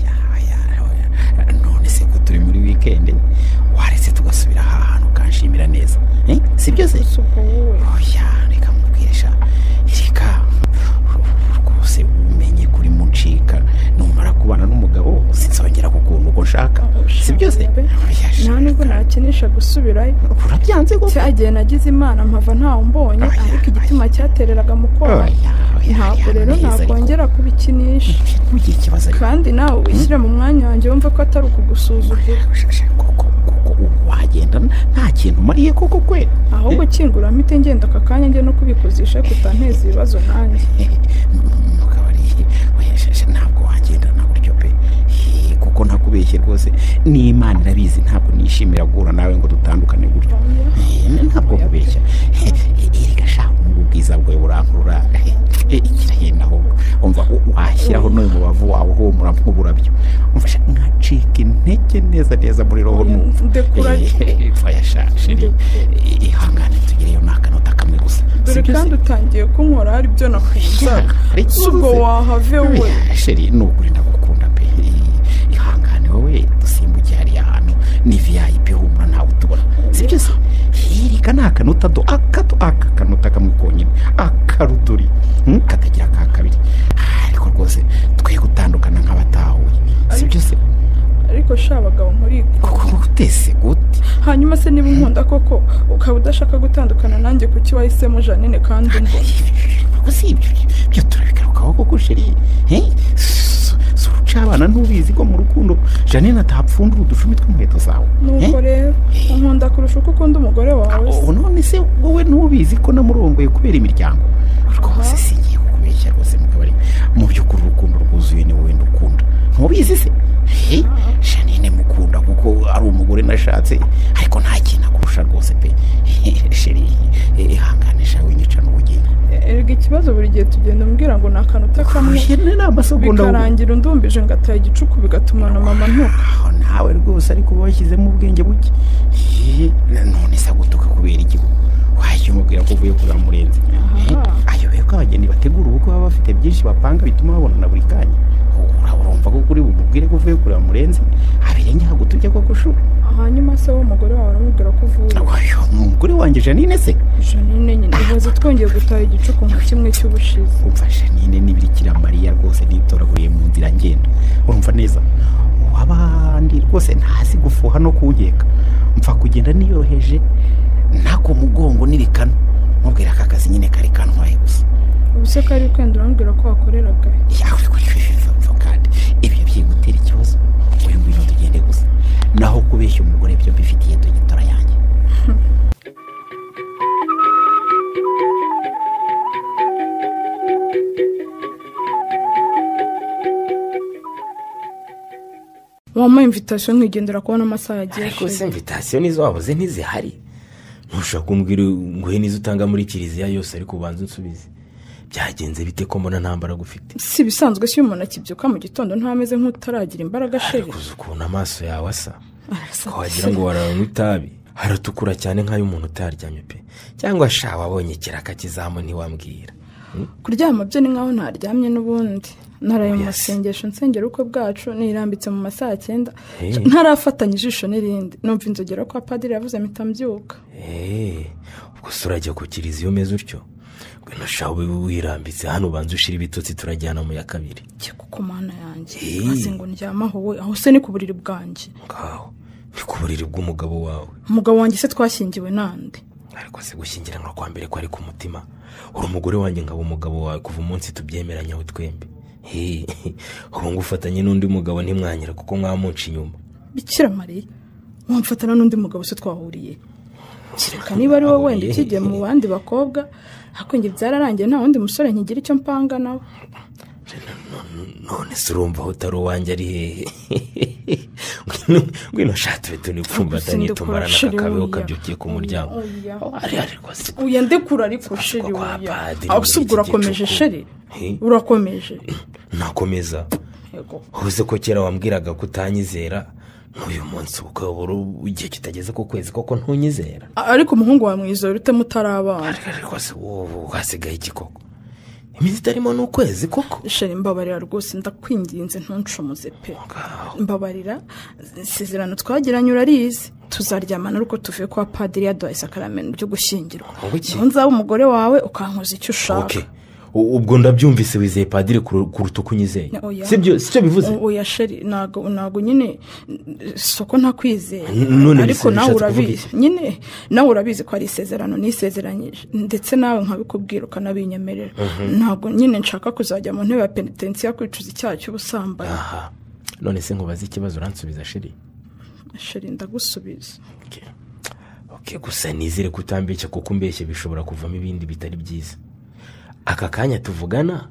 none se ko turi muri weekend waretse tugasubira aha hantu kanshimira neza si byo se oya reka mubwiresha reka rwose umenye kuri muncika numara kubana n'umugabo sinzongera gukunda uko nshaka si byo se nta nubwo nakinisha gusubirayo urabyanze koko cyagiye nagize imana mpava ntawe mbonye ariko igitima cyatereraga mu kwaha ntabwo rero nakongera kubikinisha kandi nawe wishyire mu mwanya wanjye wumve ko atari ukugusuzugura koko wagenda nta kintu umariye koko kwe ahubwo ukingura mpite ngenda aka kanya njye no kubikuzisha kutanteza ibibazo nanjye ntabwo wagenda na buryo pe kuko ntakubeshye rwose n'Imana irabizi ntabwo nishimira guhura nawe ngo dutandukane gutyo ntabwo kubeshya erega sha ubwiza bwawe burankurura ikirahenda ahubwo umva washyiraho n'uyu mubavu wawe uhumura nk'uburabyo umfasha nkacika intege neza muri roho fayashashiri ihangane tugereyo n'akanota kamwe gusa dore kandi utangiye kunkora hari ibyo nakwizaga ubwo wahave we sheri nukuri ndagukunda pe ihangane wowe dusimbuke hariya hantu ni VIP humura ntawe utubona si byo se hirika n'akanota aka kanota kamwe konyine akaruduri mugabo muri gutese gute? hanyuma se niba unkunda koko ukaba udashaka gutandukana nanjye kuki wahisemo Janine kandi umbona gusa ibyo turabigarukaho koko sheri abana ntubizi ko mu rukundo Janine atapfundura udushumi tw'inkweto zawe nuko rero unkunda kurusha uko ukunda umugore wawe none se wowe ntubizi ko namurongoye kubera imiryango rwose singiye kukubeshya rwose mukabari mu by'ukuri urukundo rwuzuye ni wowe ndukunda ntubizi se Janine mukunda kuko ari umugore nashatse ariko nta kintu akurusha rwose pe sheri ihanganisha winyica n'ubugingo erega ikibazo buri gihe tugenda umbwira ngo ni akantu utakamwe bikarangira undumbije ngataye igicuku bigatuma na mama ntuka nawe rwose ariko bashyizemo ubwenge buke none se gutuka kubera iki wajya umubwira ko uvuye kuri Murenzi ayoboye ko abageni bategura ubukwe baba bafite byinshi bapanga bituma babonana buri kanya urumva ko kuri bumubwire ko uvuye kuri Murenzi abirenge hagutujya ko kushura hanyuma se w'umugore wawe aramubwira ko uvuye umugore wanjye Janine se Janine nyine ibaze twongeye gutaha igicuku nka kimwe cy'ubushize umva Janine n'ibirikira Mariya rwose nitoraguriye mu nzira ngenda urumva neza abandi rwose ntazi gufuha no kuwugeka mpfa kugenda niyoroheje ntako mugongo nirikana mubwira aka kazi nyine kari kantwaye gusa ubuse kari kwenda urambwira ko wakoreraga kandi ibyo byigutera ikibazo uyu ngwino tugende gusa naho kubeshya umugore byo bifitiye dogitora yanjye wampa invitation nkigendera kubona amasaha yagiye ariko se invitation nizo wabuze ntizihari ntushaka kumbwira ngo he nizo utanga muri kiliziya yose ariko ubanza unsubize byagenze bite ko mbona ntambara gufite si bisanzwe si umuntu akibyuka mu gitondo ntameze nk'utaragira imbaraga sheri ariko ukuntu amaso yawe asa ko wagira ngo waranywa itabi haratukura cyane nk'ay'umuntu utaryamye pe cyangwa sha wabonye ikiraka kizamu ntiwambwira kuryama byo ni nkaho ntaryamye n'ubundi naraye mu masengesho nsengera uko bwacu nirambitse mu masaha 9 ntarafatanya ijisho n'irindi numva inzogera kwa padiri yavuze mpita mbyuka ubwo surajya ku kiliziya umeze utyo ngwino shawe wirambitse hano ubanza ushira ibitotsi turajyana mu ya kabiri kuko mana yanjye maze ngo ndyamaho we aho se ni ku buriri bwanjye ngaho ni ku buriri bw'umugabo wawe umugabo wanjye se twashyingiwe nande ariko se gushyingiranwa kwa mbere ko ari ku mutima uri umugore wanjye ngabo umugabo wawe kuva umunsi tubyemeranyaho twembi ubu ngufatanye n'undi mugabo ntimwanyira kuko mwamunca inyuma Bikira Mariya wamfatana n'undi mugabo se twahuriye kireka niba ari wowe wenda ikigiye mu bandi bakobwa hakonge byararangiye nta wundi musore nkigira icyo mpanga nawe none se urumva aho utari uwanjye ari hehe ngwino shatwe tunipfumbatanye tumarana kakabeho kabyukiye ku muryango ari rwose uya ndekura ariko sheri uya ahubwo urakomeje sheri urakomeje nakomeza uze ko kera wambwiraga ko utanyizera n'uyu munsi uko igihe kitageze ku kwezi koko ntunyizera ariko umuhungu wa mwiza urute mutarabana rwose wowe hasigaye iki koko iminsi itarimo n'ukwezi koko sheri mbabarira rwose ndakwinginze ntuncumuze pe mbabarira isezerano twagiranye urarizi tuzaryamana ariko tuvuye kwa padiri yaduhaye isakaramento ryo gushyingirwa nzaba umugore wawe ukankoza icyo ushaka ubwo ndabyumvise wizeye padiri kuruta uko unyizeye sibyo bivuze oya sheri ntago nyine soko ntakwizeye ariko nawe urabizi nyine nawe urabizi ko ari isezerano nisezeranyije ndetse nawe nkabikubwira ukanabinyemerera ntabwo nyine nshaka kuzajya mu ntebe ya penitensiya kwicuza icyaha cy'ubusambanyi none se nkubaze ikibazo uransubiza sheri ndagusubiza gusa nizere ko utambeshya kuko umbeshye bishobora kuvamo ibindi bitari byiza aka kanya tuvugana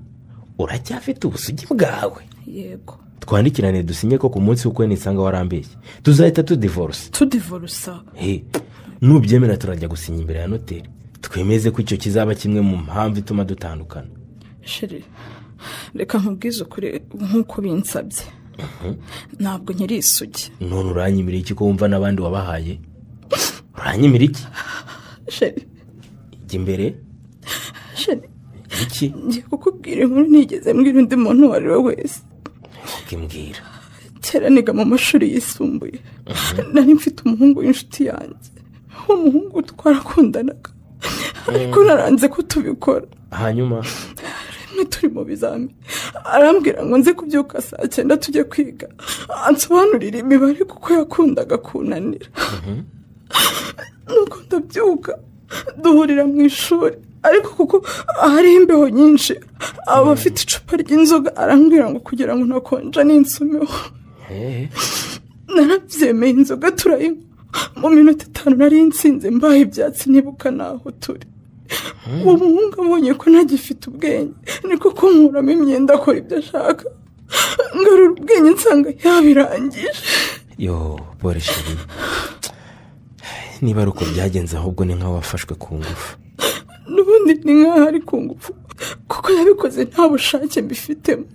uracyafite ubusugi bwawe yego twandikirane dusinye ko ku munsi w'ukwezi nisanga warambeshye tuzahita tudivorusa nubyemera turajya gusinya imbere ya noteri twemeze ko icyo kizaba kimwe mu mpamvu ituma dutandukana sheri reka nkubwize ukuri nk'uko binsabye ntabwo nkiri isugi none uranyimira iki ko wumva n'abandi wabahaye uranyimira iki sheri ijya imbere sheri iki ngiye kukubwira inkuru ntigeze mbwira undi muntu uwo ari we wese ukimbwira kera niga mu mashuri yisumbuye nari mfite umuhungu w'inshuti yanjye uwo muhungu twarakundanaga ariko naranze ko tubikora hanyuma rimwe turi mu bizami arambwira ngo nze kubyuka saa 9 tujye kwiga ansobanurira imibare kuko yakundaga kunanira. Nuko ndabyuka duhurira mu ishuri ariko kuko hari imbeho nyinshi aba afite icupa ry'inzoga arambwira ngo kugira ngo ntakonja n'insomeho. Narabyemeye inzoga turayinywa mu minota 5 nari nsinze mbaye ibyatsi nibuka naho turi. Uwo muhungu abonye ko ntagifite ubwenge niko kunkuramo imyenda akora ibyo ashaka ngarura ubwenge nsanga yabirangije. Yo pore sheri, niba ari uko byagenze ahubwo ni nkaho wafashwe ku ngufu. N'ubundi ni nkaho ari ku ngufu kuko yabikoze nta bushake mbifitemo.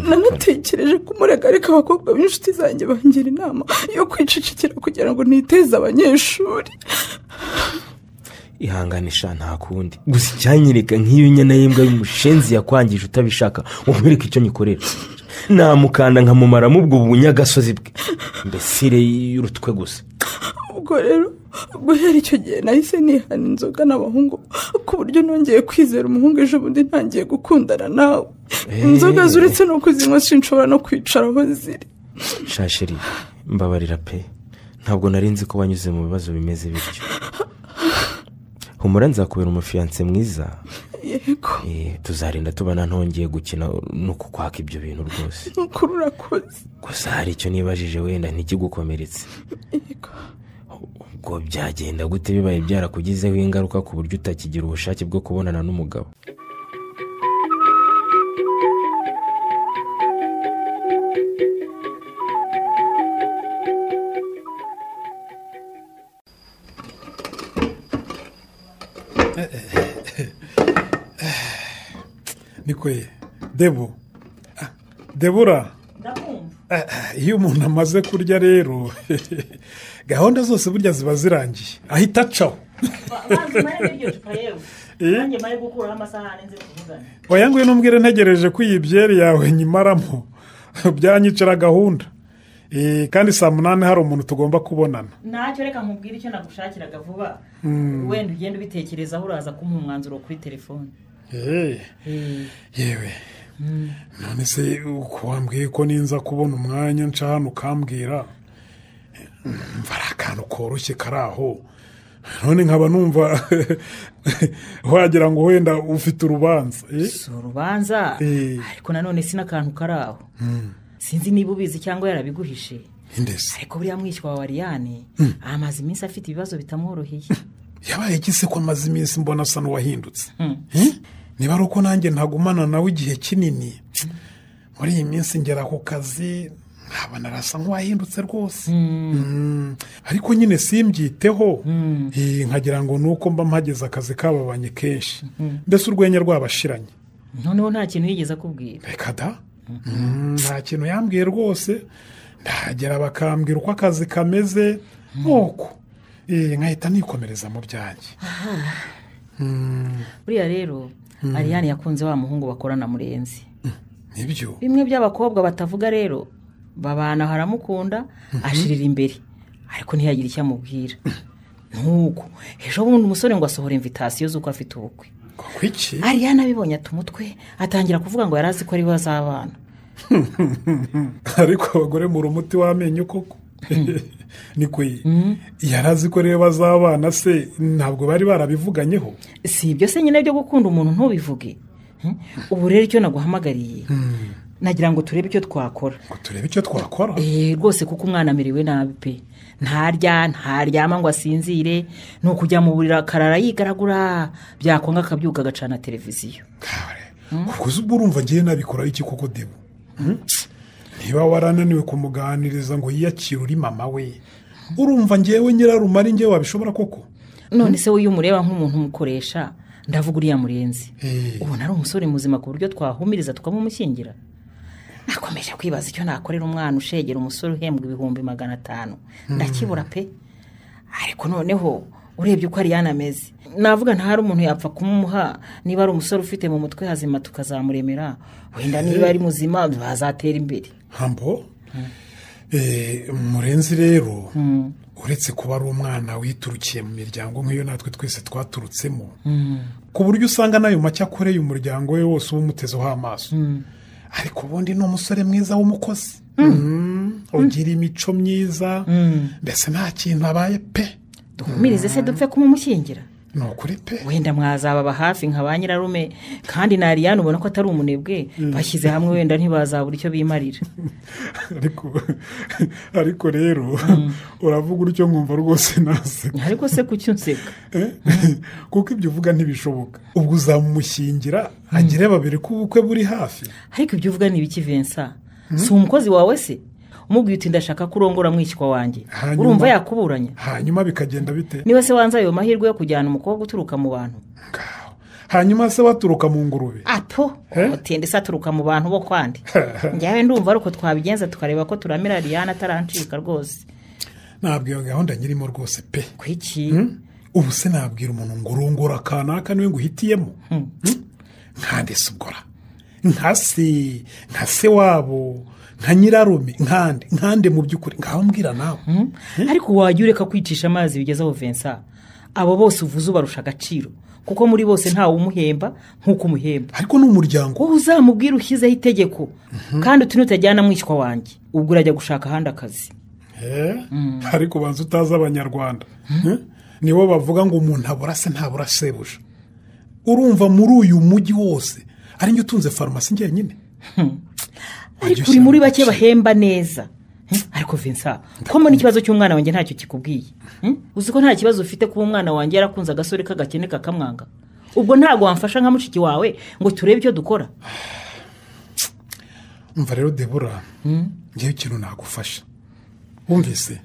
Nanatekereje kumurega ariko abakobwa b'inshuti zanjye bangira inama yo kwicecekera kugira ngo niteze abanyeshuri. Ihanganisha nta kundi, gusa icyanyereka nk'iyo nyana y'imbwa y'umushenzi yakwangije utabishaka umwereka icyo nyikorera, namukanda nkamumaramo ubwo bunyagasozi bwe mbesire y'urutwe gusa. Ubwo rero guhera icyo gihe nahise nihana inzoga n'abahungu ku buryo nongeye kwizera umuhungu ejo bundi ntangiye gukundana nawe. Inzoga zuretse no kuzinywa sinshobora no kwicara aho ziri. Shasheri mbabarira pe, ntabwo nari nzi ko wanyuze mu bibazo bimeze bityo. Humura nzakubera umufiance mwiza. Yego. Tuzarinda tubana ntongeye gukina no kukwaka ibyo bintu rwose. Nukuri urakoze. Gusa hari icyo nibajije wenda ntikigukomeretse. Yego. Ubwo byagenda gute bibaye byarakugizeho ingaruka ku buryo utakigira ubushake bwo kubonana n'umugabo? Nikoye Debura, iyo umuntu amaze kurya rero gahunda zose burya ziba zirangiye ahita acaho. Oya nguye numbwire ntegereje ko iyi byeri yawe nyimaramo byanyicira gahunda. Kandi saa 8 hari umuntu tugomba kubonana. Ntacyo reka nkubwire icyo nagushakiraga vuba. Wenda ugenda ubitekerezaho uraza kumpa umwanzuro kuri telefone. Yewe none se uko wambwiye ko ninza kubona umwanya nca hano ukambwira mvara akantu koroshye karaho, none nkaba numva wagira ngo wenda ufite urubanza. Si urubanza ariko nanone sina akantu karaho. Sinzi niba ubizi cyangwa yarabiguhishe. Ariko buriya mwishywa wa Ariane amaze iminsi afite ibibazo bitamworoheye. Yabaye gise ko amaze iminsi mbona asa n'uwahindutse. Niba ari uko nanjye ntagumana nawe igihe kinini muri iyi minsi ngera ku kazi nkabona arasa nk'uwahindutse rwose. Ariko nyine simbyiteho, nkagira ngo nuko mba mpageze akazi kababanye kenshi, mbese urwenya rwabashiranye. Noneho nta kintu yigeze akubwira? Reka da, nta kintu yambwiye rwose. Ndagera bakambwira uko akazi kameze nuko nkahita nikomereza mu byanjye. Buriya rero Ariane yakunze wa muhungu bakorana Murenzi. Nibyo bimwe by'abakobwa batavuga rero babana haramukunda ashirira imbere ariko ntiyagira icyo amubwira. Nuko ejo bundi umusore ngo asohora invitation z'uko afite ubukwe. Kwiki Ariane abibonye atumutwe atangira kuvuga ngo yarazi ko ari bazabana. Ariko abagore mu rumuti wamenye koko. Nikoye yarazi ko rero bazabana se ntabwo bari barabivuganyeho? Si ibyo se nyine byo gukunda umuntu ntubivuge. Ubu rero icyo naguhamagariye nagira ngo turebe icyo twakora. Turebe icyo twakora? Rwose kuko umwana ameriwe nabi pe. Ntaryama ngo asinzire, no kujya mu burira karara yigaragura, byakonga akabyuka agacana televiziyo. Kuko ubwo urumva ngiye nabikora iki koko Debo? Niba warananiwe kumuganiriza ngo yiyakire uri mama we, urumva ngewe nyirarumari ngewe wabishobora koko? None se uyu mureba nk'umuntu umukoresha, ndavuga uriya Murenzi. Ubona ari umusore muzima ku buryo twahumiriza tukamumushyingira? Nakomeje kwibaza icyo nakorera umwana ushegera umusore uhembwa 500. Ndakibura pe. Ariko noneho urebye uko Ariane ameze, navuga nta hari umuntu yapfa kumuha. Niba ari umusore ufite mu mutwe hazima tukazamuremera, wenda niba ari muzima bazatera imbere. Hambo Murenzi rero uretse kuba ari umwana witurukiye mu miryango nk'iyo natwe twese twaturutsemo, ku buryo usanga nayo make akoreye umuryango we wose ubumutezeho amaso, ariko ubundi ni umusore mwiza w'umukozi ugira imico myiza mbese nta kintu abaye pe. duhumirize se dupfe kumumushyingira. ni ukuri pe. wenda mwazababa hafi nka ba nyirarume kandi na Ariane ubona ko atari umunebwe bashyize hamwe wenda ntibazabura icyo bimarira. ariko rero uravuga utyo nkumva rwose nase. ariko se kuki unseka? kuko ibyo uvuga ntibishoboka. ubwo uzamumushyingira agire babiri ko ubukwe buri hafi. ariko ibyo uvuga ni ibiki Vincent? si umukozi wawe se? umubwiye uti ndashaka kurongora mwishywa wanjye urumva yakuburanya? hanyuma bikagenda bite? niba se wanze ayo mahirwe yo kujyana umukobwa uturuka mu bantu? hanyuma se waturuka mu ngurube? ato utende se aturuka mu bantu bo kwandi. njyawe ndumva ariko twabigenza tukareba ko turamira Ariane atarancika rwose. ntabwo iyo gahunda nyirimo rwose pe. kwiki? ubu se nabwira umuntu ngo urongora kanaka niwe nguhitiyemo? nkande se ubwora nka se wabo nka nyirarume nkande mu by'ukuri ngaho mbwira nawe. ariko wajya ureka kwicisha amazi bigezeho Vincent. abo bose uvuze ubarusha agaciro kuko muri bose ntawe umuhemba nk'uko umuhemba. ariko ni umuryango. wowe uzamubwira ushyizeho itegeko kandi uti nutajyana mwishywa wanjye ubwo urajya gushaka ahandi akazi. ariko banza utazi abanyarwanda nibo bavuga ngo umuntu abura se ntabura sebuja. urumva muri uyu mujyi wose ari njye utunze farumasi njyenyine. ariko uri muri bake bahemba neza. ariko Vincent ko mbona ikibazo cy'umwana wanjye ntacyo kikubwiye. uzi ko nta kibazo ufite kuba umwana wanjye yarakunze agasore k'agakene kakamwanga. ubwo ntabwo wamfasha nka mushiki wawe ngo turebe icyo dukora. umva rero Debora ngewe ikintu nagufasha wumvise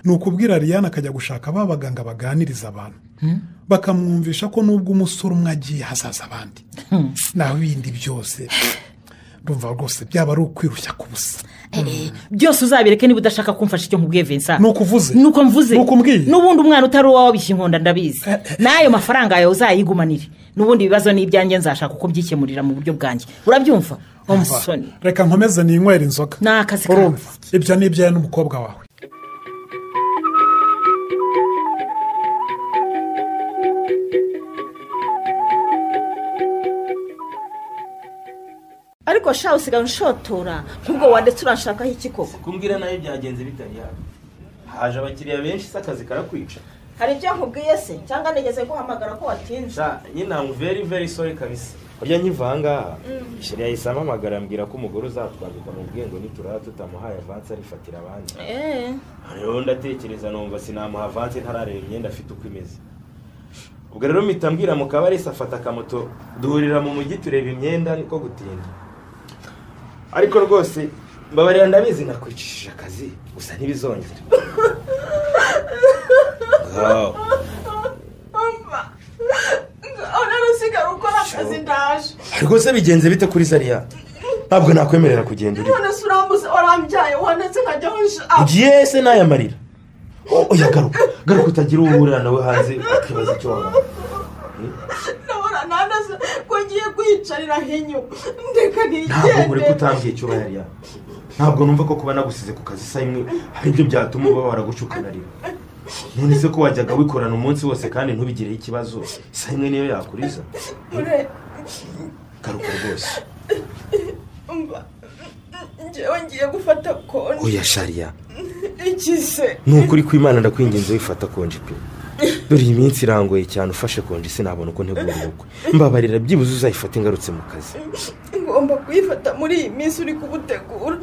ni ukubwira Ariane akajya gushaka ba baganga baganiriza abantu bakamwumvisha ko nubwo umusore umwe agiye hazaza abandi. nawe ibindi byose ndumva rwose byaba ari ukwirushya ku busa. byose uzabireke niba udashaka kumfasha icyo nkubwiye Vincent. nuko uvuze nuko mvuze nuko mbwiye n'ubundi umwana utari uwawe wabishye inkonda ndabizi. n'ayo mafaranga yawe uzayigumanire n'ubundi ibibazo n'ibyanjye nzashaka uko byikemurira mu buryo bwanjye. urabyumva umusoni? reka nkomeze ninywera inzoga. ni akazi kawe. ibyo ni ibyawe n'umukobwa wawe. ariko shaho usigaye unshotora nk'ubwo wanditse uranshakaho iki koko? kumbwira nayo byagenze bitari yabo haje abakiriya benshi se akazi karakwica. hari ibyo nkubwiye se cyangwa nigeze guhamagara ko watinze? nyine ntabwo very sorry kabisa. burya nkiva aha ngaha sheri yahise ampamagara ambwira ko umugore uzatwambika mu bwenge niturara tutamuhaye avansi arifatira abandi. rero ndatekereza numva sinamuha avansi ntarareba imyenda afite uko imeze. ubwo rero mpita mbwira mu kabari se afata akamoto duhurira mu mujyi tureba imyenda niko gutinda. ariko rwose mbabarira ndabizi nakwicishije akazi gusa ntibizongera. unarusigara ukora akazi ndaje. ariko se bigenze bite kuri Zariya? ntabwo nakwemerera kugenda uri. none se urambuze warambyaye wanditse nkajyaho nshaka. ugiye se n'aya marira? oya garuka utagira uwo uhurira nawe hanze ukibaza icyo wabona. ndabona nandaze ko ngiye kwiyicarira henyo ndeka nigende. ntabwo muri kutambwiye icyo Zariya. ntabwo numva ko kuba nagusize ku kazi saa imwe hari ibyo byatuma uba waragucukana ariko none se ko wajyaga wikorana umunsi wose kandi ntubigireho ikibazo saa imwe niyo yakuriza. garuka rwose. njyewe ngiye gufata konji. oya Shariya. iki se? ni ukuri kw'Imana ndakwinginze wifata konji pe. dore iyi minsi irangoye cyane ufashe konji sinabona uko ntegura ubukwe. mbabarira byibuze uzayifate ngarutse mu kazi. ngomba kuyifata muri iyi minsi uri kubutegura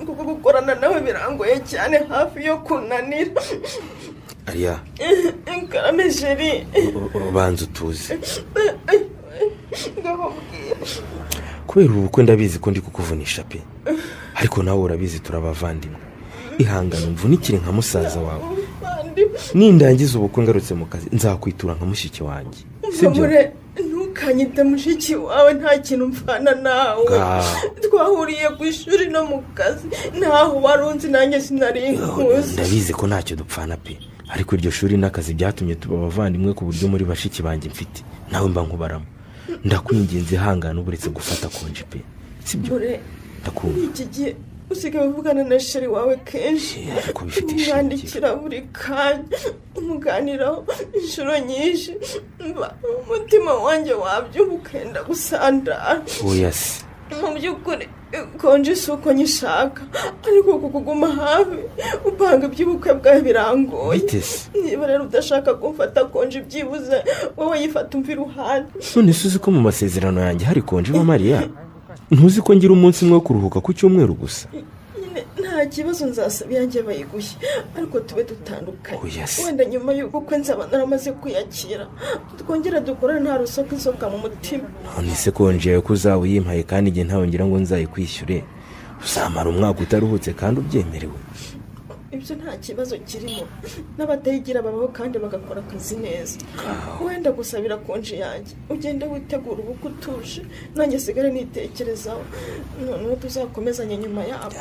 kuko gukorana nawe birangoye cyane hafi yo kunanira. Ariya karame sheri ubanza utuze. kubera ubukwe ndabizi ko ndi kukuvunisha pe ariko nawe urabizi turabavandimwe. ihangane mvunikire nka musaza wawe. nindangiza ubukwe ngarutse mu kazi nzakwitura nka mushiki wanjye. sibyo? ntukanyite mushiki wawe nta kintu mfana nawe. twahuriye ku ishuri no mu kazi ntaho warunzi nanjye sinari nkuzi. ndabizi ko ntacyo dupfana pe ariko iryo shuri n'akazi byatumye tuba abavandimwe ku buryo muri bashiki banjye mfite nawe mba nkubaramo. ndakwinginze ihangane uburetse gufata konji pe sibyo? ndakumva. iki gihe usigaye uvugana na sheri wawe kenshi umwandikira buri kanya umuganiraho inshuro nyinshi umutima wanjye wabyuka ukenda gusandara. oya se mu by'ukuri konje si uko nyishaka ariko kukuguma hafi upanga iby'ubukwe bwawe birangoye. Niba rero udashaka kumfata konje byibuze wowe yifata umva iruhande. none se uzi ko mu masezerano yanjye hari konje wa Mariya? Ntuzi ko ngira umunsi umwe wo kuruhuka ku cyumweru gusa? Nta kibazo nzasaba yanjye bayigushye ariko tube dutandukanye. Wenda nyuma y'ubukwe nzaba naramaze kwiyakira twongera dukora nta rusoka isoka mu mutima. None se konje ko uzawe yimpaye kandi igihe ntawongera ngo nzayikwishyure uzamara umwaka utaruhutse kandi ubyemerewe? Ibyo nta kibazo kirimo n'abatayigira babaho kandi bagakora akazi neza. Wenda gusabira konje yanjye ugende witegura ubukwe utuje nanjye sigare nitekerezaho none tuzakomezanya nyuma yabo.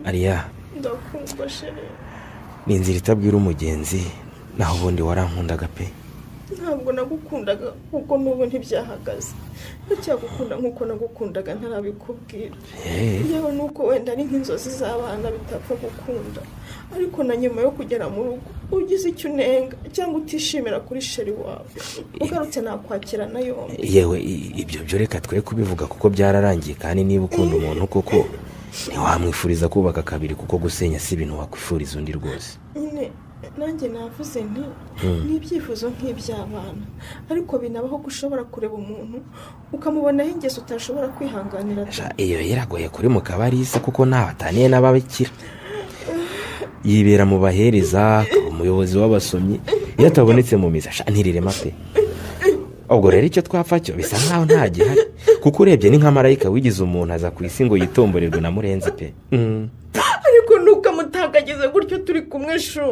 Mariya ndakumva sheri. ni inzira itabwira umugenzi naho ubundi warankundaga pe. Ntabwo nagukundaga kuko n'ubu ntibyahagaze ndacyagukunda nk'uko nagukundaga ntarabikubwira. Yewe nuko wenda ari nk'inzozi z'abana bitapfa gukunda ariko na nyuma yo kugera mu rugo ugize icyo unenga cyangwa utishimira kuri sheri wawe ugarutse nakwakirana yombi. Yewe ibyo byo reka twe kubivuga kuko byararangiye kandi niba ukunda umuntu koko ntiwamwifuriza kubaka kabiri kuko gusenya si ibintu wakwifuriza undi rwose. Nanjye navuze nti n'ibyifuzo nk'iby'abana ariko binabaho gushobora kureba umuntu ukamubonaho ingeso utashobora kwihanganira. Iyo yaragoye kuri mu kabarisa kuko ntawe ataniye n'ababikira yibera mu bahereza akaba umuyobozi w'abasomyi iyo atabonetse mu misa ntirirema pe. ubwo rero icyo twapfa cyo bisa nkaho nta gihari kuko urebye ni nka marayika wigize umuntu aza ku isi ngo yitomborerwe na murenzi pe. ariko ntukamutagagize gutyo turi kumwe shu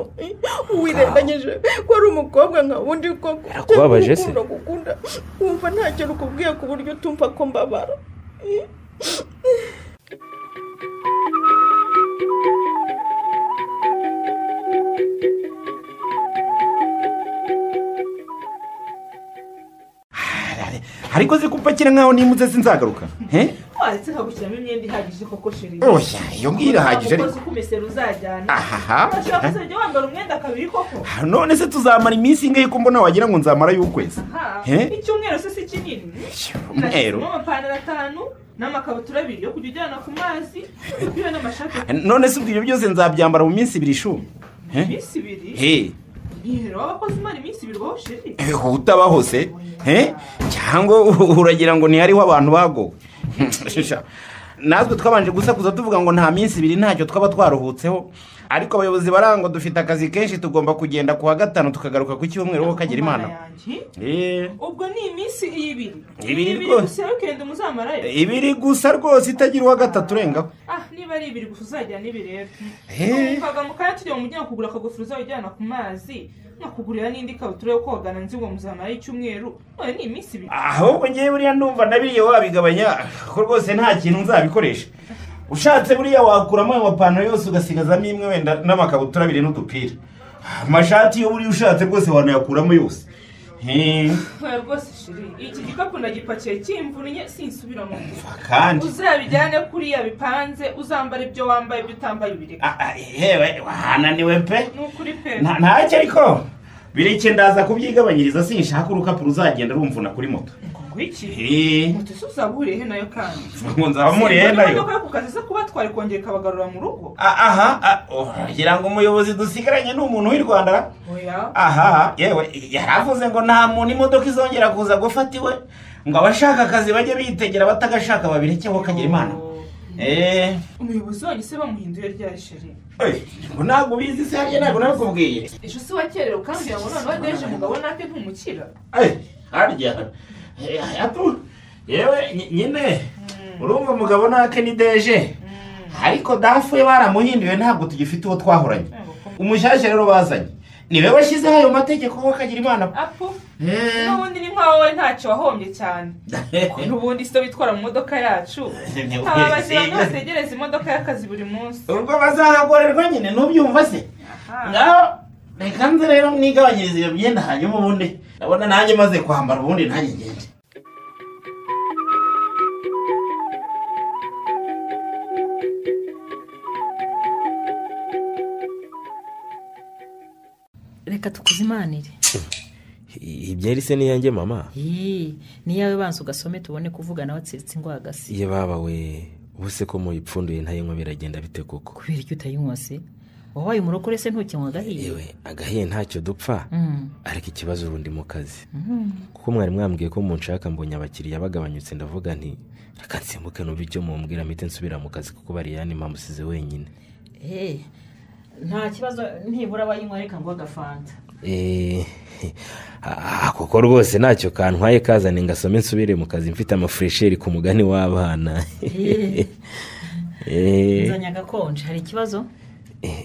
wirenganyije ko ari umukobwa nka wundi koko kubabaje se gukunda wumva ntacyo rukubwiye ku buryo utumva ko mbabara. ariko zikupakira nkaho nimutse sinzagaruka waretse nkagushyiramo imyenda ihagije koko sheri. oya iyo ngira ihagije ariko uzi ko umesero uzajyana ahaha ushaka kuzajya wambara umwenda kabiri koko. none se tuzamara iminsi ingahe ko mbona wagira ngo nzamara y'ukwezi? icyumweru se si kinini. umweru amapantaro 5 n'amakabutura 2 yo kujya ujyana ku mazi biyo n'amashati. none se ibyo byose nzabyambara mu minsi 2 shu minsi 2 Nihero abakozi mari minsi 2 baho sheri. utabaho se cyangwa uragira ngo ni hariho abantu bagowe? natwe twabanje gusakuza tuvuga ngo nta minsi 2 ntacyo twaba twaruhutseho ariko abayobozi barango dufite akazi kenshi tugomba kugenda ku wa gatanu tukagaruka ku cyumweru ho kagira imana. ubwo ni iminsi 2 rwose ukenda muzamarayo 2 gusa rwose itagira uwa gatatu urengaho. niba ari 2 gusa uzajya n'ibirero umvaga mu kanya tujya mu mujyi kugura akagofero uzajyana ku mazi nakugurira n'indi kabutura yo kogana nzi ngo muzamara icyumweru none ni iminsi 2. ahubwo ngiye buriya ndumva nabiriye wabigabanya ko rwose nta kintu nzabikoresha. ushatse buriya wakuramo amapantaro yose ugasigazamo imwe wenda n'amakabutura 2 n'udupira. amashati yo buriya ushatse rwose wanayakuramo yose. rwose shiri iki gikapu ndagipakiye cyimvunye sinsubira mu nzu kandi uzabijyane kuriya bipanze uzambara ibyo wambaye ibyo utambaye ubireka. yewe wahananiwe pe. n'ukuri pe ntacyo ariko bireke ndaza kubyigabanyiriza sinshaka urukapu ruzagenda rumvuna kuri moto. iki moto se uzaburiye he nayo kandi ngo nzabamuriye nayo imodoka ku kazi se kuba twari kongera kabagarura mu rugo. ngira ngo umuyobozi dusigaranye ni umuntu w'i Rwanda. oya yewe yaravuze ngo nta muntu imodoka izongera kuza gufata iwe ngo abashaka akazi bajye bitegera batagashaka babirekeho kagira imana. umuyobozi wanyu se bamuhinduye ryari sheri? ngo ntabwo ubizi se harya ntabwo nabikubwiye. ejo se wakerewe ukambwira ngo none wadeje umugabo nake ntumukira. harya yewe nyine urumva umugabo nake ni deje ariko dafuye baramuhinduye ntabwo tugifite uwo twahoranye. umushyashya rero bazanye niwe washyizeho ayo mategeko ko kagira imana. n'ubundi ni nkaho wowe ntacyo wahombye cyane n'ubundi se witwara mu modoka yacu ababazi bamwe bategereza imodoka y'akazi buri munsi. ubwo bazahagorerwa nyine ntubyumva se. ngaho reka nze rero mwigabanyiriza iyo myenda hanyuma ubundi ndabona nanjye maze kwambara ubundi nanjye ngende. reka tukuzimanire. ibyeri se niyanjye mama? niyawe banza ugasome tubone kuvugana watsiritse ingwagasi. Ye baba we ubuse ko muyipfunduye ntayinywa biragenda bite koko? Kubera icyo utayinywa se wabaye umurokore se ntukinywa agahiye? Yewe agahiye ntacyo dupfa ariko ikibazo ubundi mu kazi kuko mwari mwambwiye ko munshaka mbonye abakiriya bagabanyutse ndavuga nti reka nsimbuke numva icyo mumbwira mpite nsubira mu kazi kuko bariyani mpamusize wenyine. Nta kibazo ntibura abayinywa reka ngo agafanta. Kuko rwose ntacyo kantwaye kazane ngasome nsubire mu kazi mfite amafuresheri ku mugani w'abana. Nzanya gakonje hari ikibazo?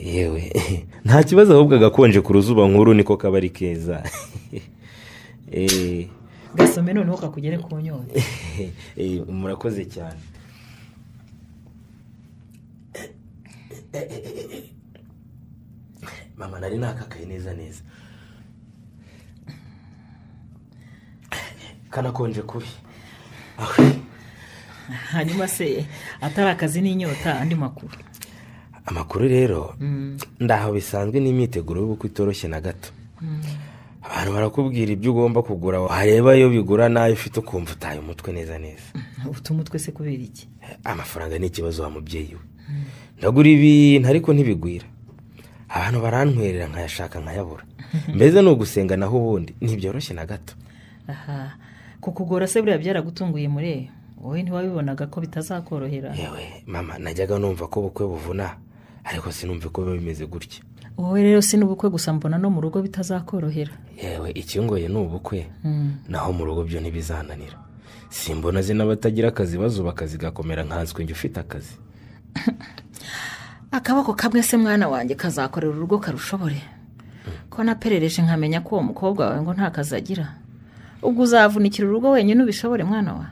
Yewe nta kibazo ahubwo agakonje ku ruzuba nkuru niko kaba ari keza. Gasome noneho kakugere ku nyota. Murakoze cyane. Mama nari nakakaye neza neza. Kanakonje kubi. Hanyuma se atari akazi n'inyota andi makuru? Amakuru rero ndaho bisanzwe n'imyiteguro y'ubukwe itoroshye na gato. Abantu barakubwira ibyo ugomba kugura wareba yo bigura nayo ufite ukumva utaye umutwe neza neza. Ufite umutwe se kubera iki? Amafaranga ni ikibazo wa mubyeyi we. Ndagura ibintu ariko ntibigwira. Abantu barantwerera nkayashaka nkayabura. Mbeze no gusenga naho ubundi ntibyoroshye na gato. Kukugora se buriya byaragutunguye mure wowe ntiwabibonaga ko bitazakorohera? Yewe mama najyaga numva ko ubukwe buvuna ariko sinumve ko bimeze gutya. Wowe rero si n'ubukwe gusa mbona no mu rugo bitazakorohera. Yewe icyongoye n'ubukwe naho mu rugo byo ntibizananira. Simbona ze n'abatagira akazi bazuba akazi gakomera nkanswe njye ufite akazi. Akabako kamwe se mwana wanjye kazakorera urugo karushobore. Ko naperereje nkamenya ko uwo mukobwa wawe ngo nta kazi agira. Ubwo uzavunikira urugo wenyine ubishobore mwana wa?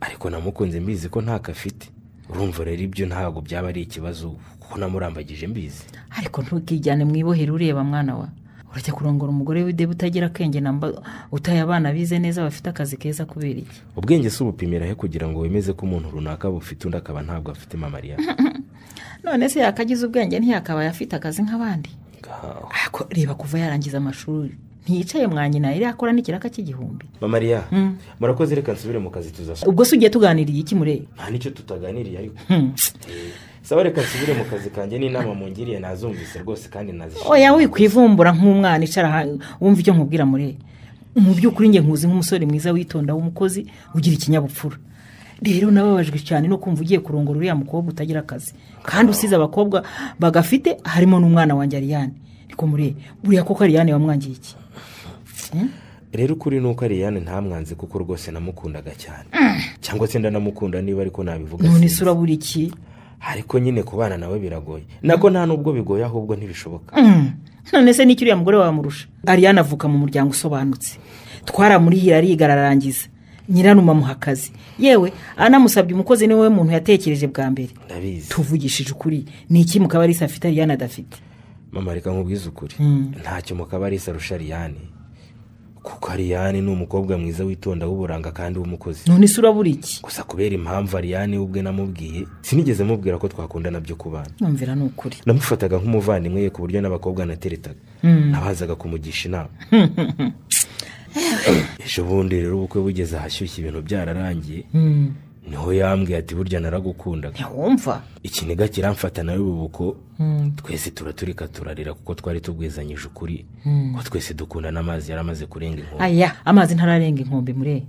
Ariko namukunze mbizi ko nta kafite. Urumva rero ibyo ntago byaba ari ikibazo kuko namurambagije mbizi. Ariko ntukijyane mwibohera ureba mwana wa. Urajya kurongora umugore w'idebe utagira akenge namba utaye abana bize neza bafite akazi keza kubera iki? Ubwenge si ubupimira he kugira ngo wemeze ko umuntu runaka bufite undi akaba ntabwo afite Mariya. None se yakagize ubwenge ntiyakaba yafite akazi nk'abandi? Ako reba kuva yarangiza amashuri ntiyicaye mwanyina yari akora n'ikiraka cy'igihumbi. Mariya murakoze reka nsubire mu kazi tuzasubira. Ubwo se ugiye tuganiriye iki mure? Nta nicyo tutaganiriye ariko. Sawa reka nsubire mu kazi kanjye n'inama mungiriye nazumvise rwose kandi nazishimye. Oya wikwivumbura nk'umwana icara wumva icyo nkubwira mure. Mu by'ukuri nge nkuzi nk'umusore mwiza witonda w'umukozi ugira ikinyabupfura. Rero nababajwe cyane no kumva ugiye kurongora uriya mukobwa utagira akazi kandi usize abakobwa bagafite harimo n'umwana wanjye Ariane. Niko mure buriya koko Ariane wamwangiye iki? Rero kuri nuko Ariane ntamwanze kuko rwose namukundaga cyane. Cyangwa se ndanamukunda niba ariko nabivuga. None sura buri iki? Ariko nyine kubana nawe biragoye. Nako nta nubwo bigoye ahubwo ntibishoboka. None se n'iki uriya mugore wamurusha? Ariane avuka mu muryango usobanutse. Twaramurihira arigarararangiza. Nyiranuma muhakazi. Yewe anamusabye umukozi ni wowe muntu yatekereje bwa mbere. Ndabizi. Tuvugishije ukuri ni iki mukabarisa afite Ariane adafite? Mama reka nkubwize ukuri. Ntacyo mukabarisa arusha Ariane. Kuko Ariane ni umukobwa mwiza witonda w'uburanga kandi w'umukozi. None sura buri iki? Gusa kubera impamvu Ariane ubwe namubwiye sinigeze mubwira ko twakundana byo kubana. Numvira n'ukuri. Namufataga nk'umuvandimwe ye ku buryo n'abakobwa nateretaga. Nabazaga kumugisha inama. Ejo bundi rero ubukwe bugeze ahashyushye ibintu byararangiye. Niho yambwiye ati burya naragukundaga. Wumva? Ikiniga kiramfata nawe ubuko. Twese turaturika turarira kuko twari tugwezanyije ukuri. Ko twese dukunda n'amazi yaramaze kurenga inkombe. Aya amazi ntararenga inkombe mure.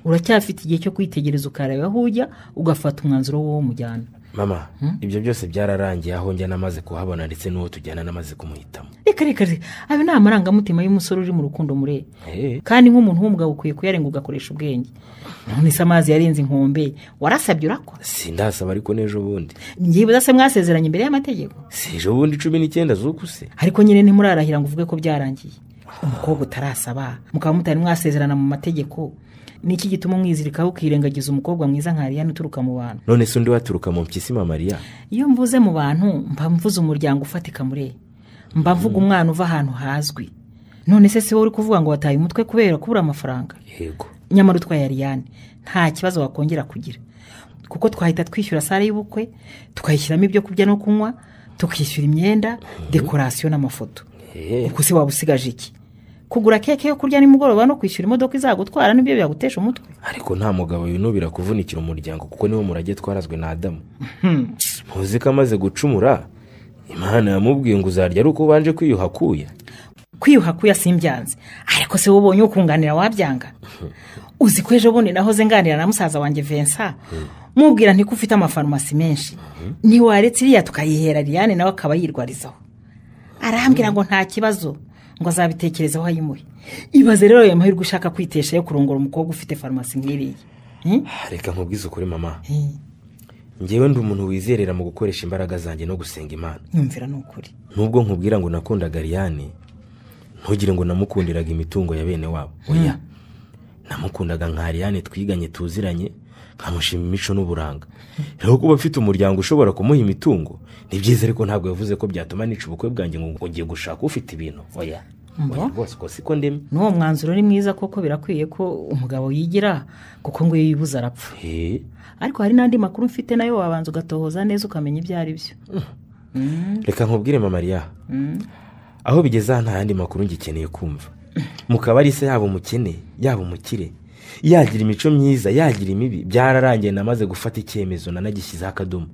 Uracyafite igihe cyo kwitegereza ukareba aho ujya ugafata umwanzuro wo mujyana. Mama ibyo byose byararangiye aho njya namaze kuhabona ndetse n'uwo tujyana namaze kumuhitamo. Reka abe nta marangamutima y'umusore uri mu rukundo mure. Kandi nk'umuntu w'umugabo ukwiye kuyarenga ugakoresha ubwenge. None se amazi yarenze inkombe warasabye urakora? Sindasaba ariko n'ejo bundi. Ngiye se mwasezeranye imbere y'amategeko? Si ejo bundi 19 z'ukuse. Ariko nyine ntimurarahira ngo uvuge ko byarangiye. Umukobwa utarasaba mukaba mutari mwasezerana mu mategeko. Niki gituma mwizirikaho ukirengagiza umukobwa mwiza nka Ariane uturuka mu bantu? None se undi waturuka mu mpyisi Mariya? Iyo mvuze mu bantu mba mvuze umuryango ufatika mure. Mba mvuga umwana uva ahantu hazwi. None se wowe uri kuvuga ngo wataye umutwe kubera kubura amafaranga? Yego. Nyamara utwaye Ariane nta kibazo wakongera kugira. Kuko twahita twishyura sare y'ubukwe, tukayishyiramo ibyo kurya no kunywa, tukishyura imyenda, decoration n'amafoto. Uko se wabusigaje iki? kugura keke yo kurya nimugoroba no kwishyura imodoka izagutwara nibyo byagutesha umutwe. ariko nta mugabo yinubira kuvunikira umuryango kuko niwo murage twarazwe na Adamu. Ntuzi ko amaze gucumura Imana yamubwiye ngo uzarya ari uko ubanje kwiyuhakuya. Kwiyuhakuya simbyanze, ariko se wobonye ukunganira wabyanga. Uzi ko ejo bundi nahoze nganira na musaza wanjye Vincent, mubwira nti ko ufite amafarumasi menshi, ni waretse iriya tukayihera Liane nawe akaba yirwarizaho. Arambwira ngo nta kibazo, ngo azabitekerezaho ayimuhe. Ibaze rero ayo mahirwe ushaka kwitesha yo kurongora umukobwa ufite farumasi nk'iriya. Reka nkubwize ukuri mama, njyewe ndi umuntu wizerera mu gukoresha imbaraga zanjye no gusenga Imana. Nyumvira n'ukuri. Nubwo nkubwira ngo nakundaga Liane, ntugire ngo namukundiraga imitungo ya bene wabo. Oya, namukundaga nka Liane twiganye tuziranye, nkamushima imico n'uburanga. Rero kuba afite umuryango ushobora kumuha imitungo ni byiza, ariko ntabwo yavuze ko byatuma nica ubukwe bwanjye ngo ngiye gushaka ufite ibintu. Oya rwose ko siko ndeme. N'uwo mwanzuro ni mwiza koko, birakwiye ko umugabo yigira, kuko ngo iyo yibuza arapfa. Ariko hari n'andi makuru mfite nayo wabanza ugatohoza neza ukamenya ibyo ari byo. Reka nkubwire mama Maria, aho bigeze nta yandi makuru ngikeneye kumva. Mukabari se yabo umukene yabo umukire, yagira imico myiza yagira imibi, byararangiye namaze gufata icyemezo nanagishyize akadomo.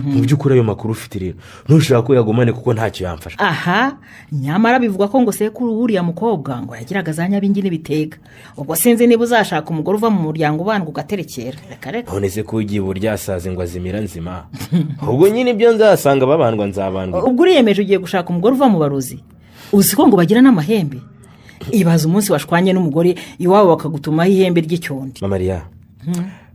Mu by'ukuri ayo makuru ufite rero ntushaka ko yagumane kuko ntacyo yamfasha. Aha, nyamara bivuga ko ngo sekuru uriya mukobwa ngo yagiraga za nyabingi n'ibitega. Ubwo sinzi niba uzashaka umugore uva mu muryango ubana ugaterekera. Reka reka. None se ko ugiye buryasaze ngo azimira nzima. Ubwo nyine ibyo nzasanga babandwa nzabandwa. Ubwo uriyemeje ugiye gushaka umugore uva mu barozi. Uzi ko ngo bagira n'amahembe. Ibaza umunsi washwanye n'umugore iwabo bakagutumaho ihembe ry'icyondi. Mama Maria,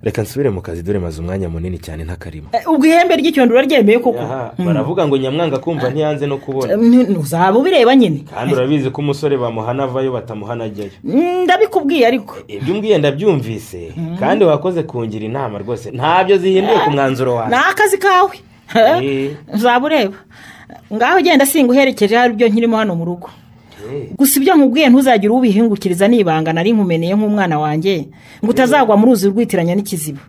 reka nsubire mu kazi dore maze umwanya munini cyane ntakarimo. Ubwo ihembe ry'icyondo uraryemeye koko? Baravuga ngo nyamwanga kumva ntiyanze no kubona. Uzaba ubireba nyine. Kandi urabizi ko umusore bamuhana avayo batamuhana ajyayo. Ndabikubwiye ariko. Ibyo umbwiye ndabyumvise, kandi wakoze kungira inama rwose. Ntabyo zihinduye ku mwanzuro wawe. N'akazi kawe. Uzaba ureba. Ngaho genda singuherekeje hari ibyo nkirimo hano mu rugo. Gusa ibyo nkubwiye ntuzagire ubihingukiriza nibanga nari nkumeneye nk'umwana wanjye ngo utazagwa mu ruzi rwitiranya n'ikiziba.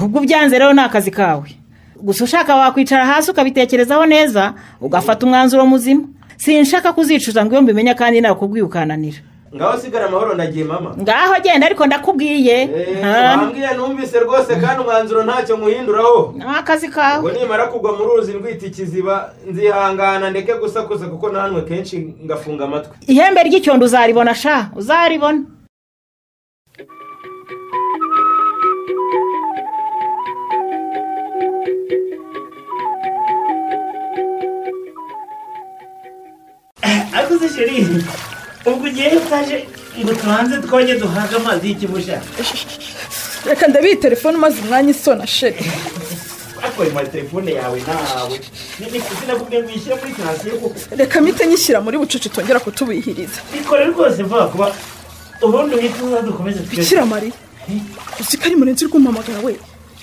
Ubwo byanze rero n'akazi kawe. Gusa ushaka wakwicara hasi ukabitekerezaho neza ugafata umwanzuro muzima. Sinshaka kuzicuza ngo mbimenye kandi nakubwiye ukananira. Ngaho sigara amahoro ndagiye mama. Ngaho genda ariko ndakubwiye. Bambwiye numvise rwose kandi umwanzuro ntacyo muhinduraho. N'akazi kawe. Ngo nimara kugwa mu ruzi rwita ikiziba nzihangana ndeke gusakuza kuko nanwe kenshi ngafunga amatwi. Ihembe ry'icyondo uzaribona sha, uzaribona. Akuze sheri. Ubwo ugiye utaje ngo tubanze twonye duhaga amazi y'ikibusha. Reka ndabiye telefone maze umwanya isona sheri. Akoye muri telefone yawe nawe. Ni sinakubwiye ngo uyishyire muri transiyo koko. Reka mite nyishyira muri bucucu tongera kutubihiriza. Bikore rwose vuba kuba ubundi uhita dukomeze twese. Bikira Mari. Uzi ko ari murenzi rw'umamagara we.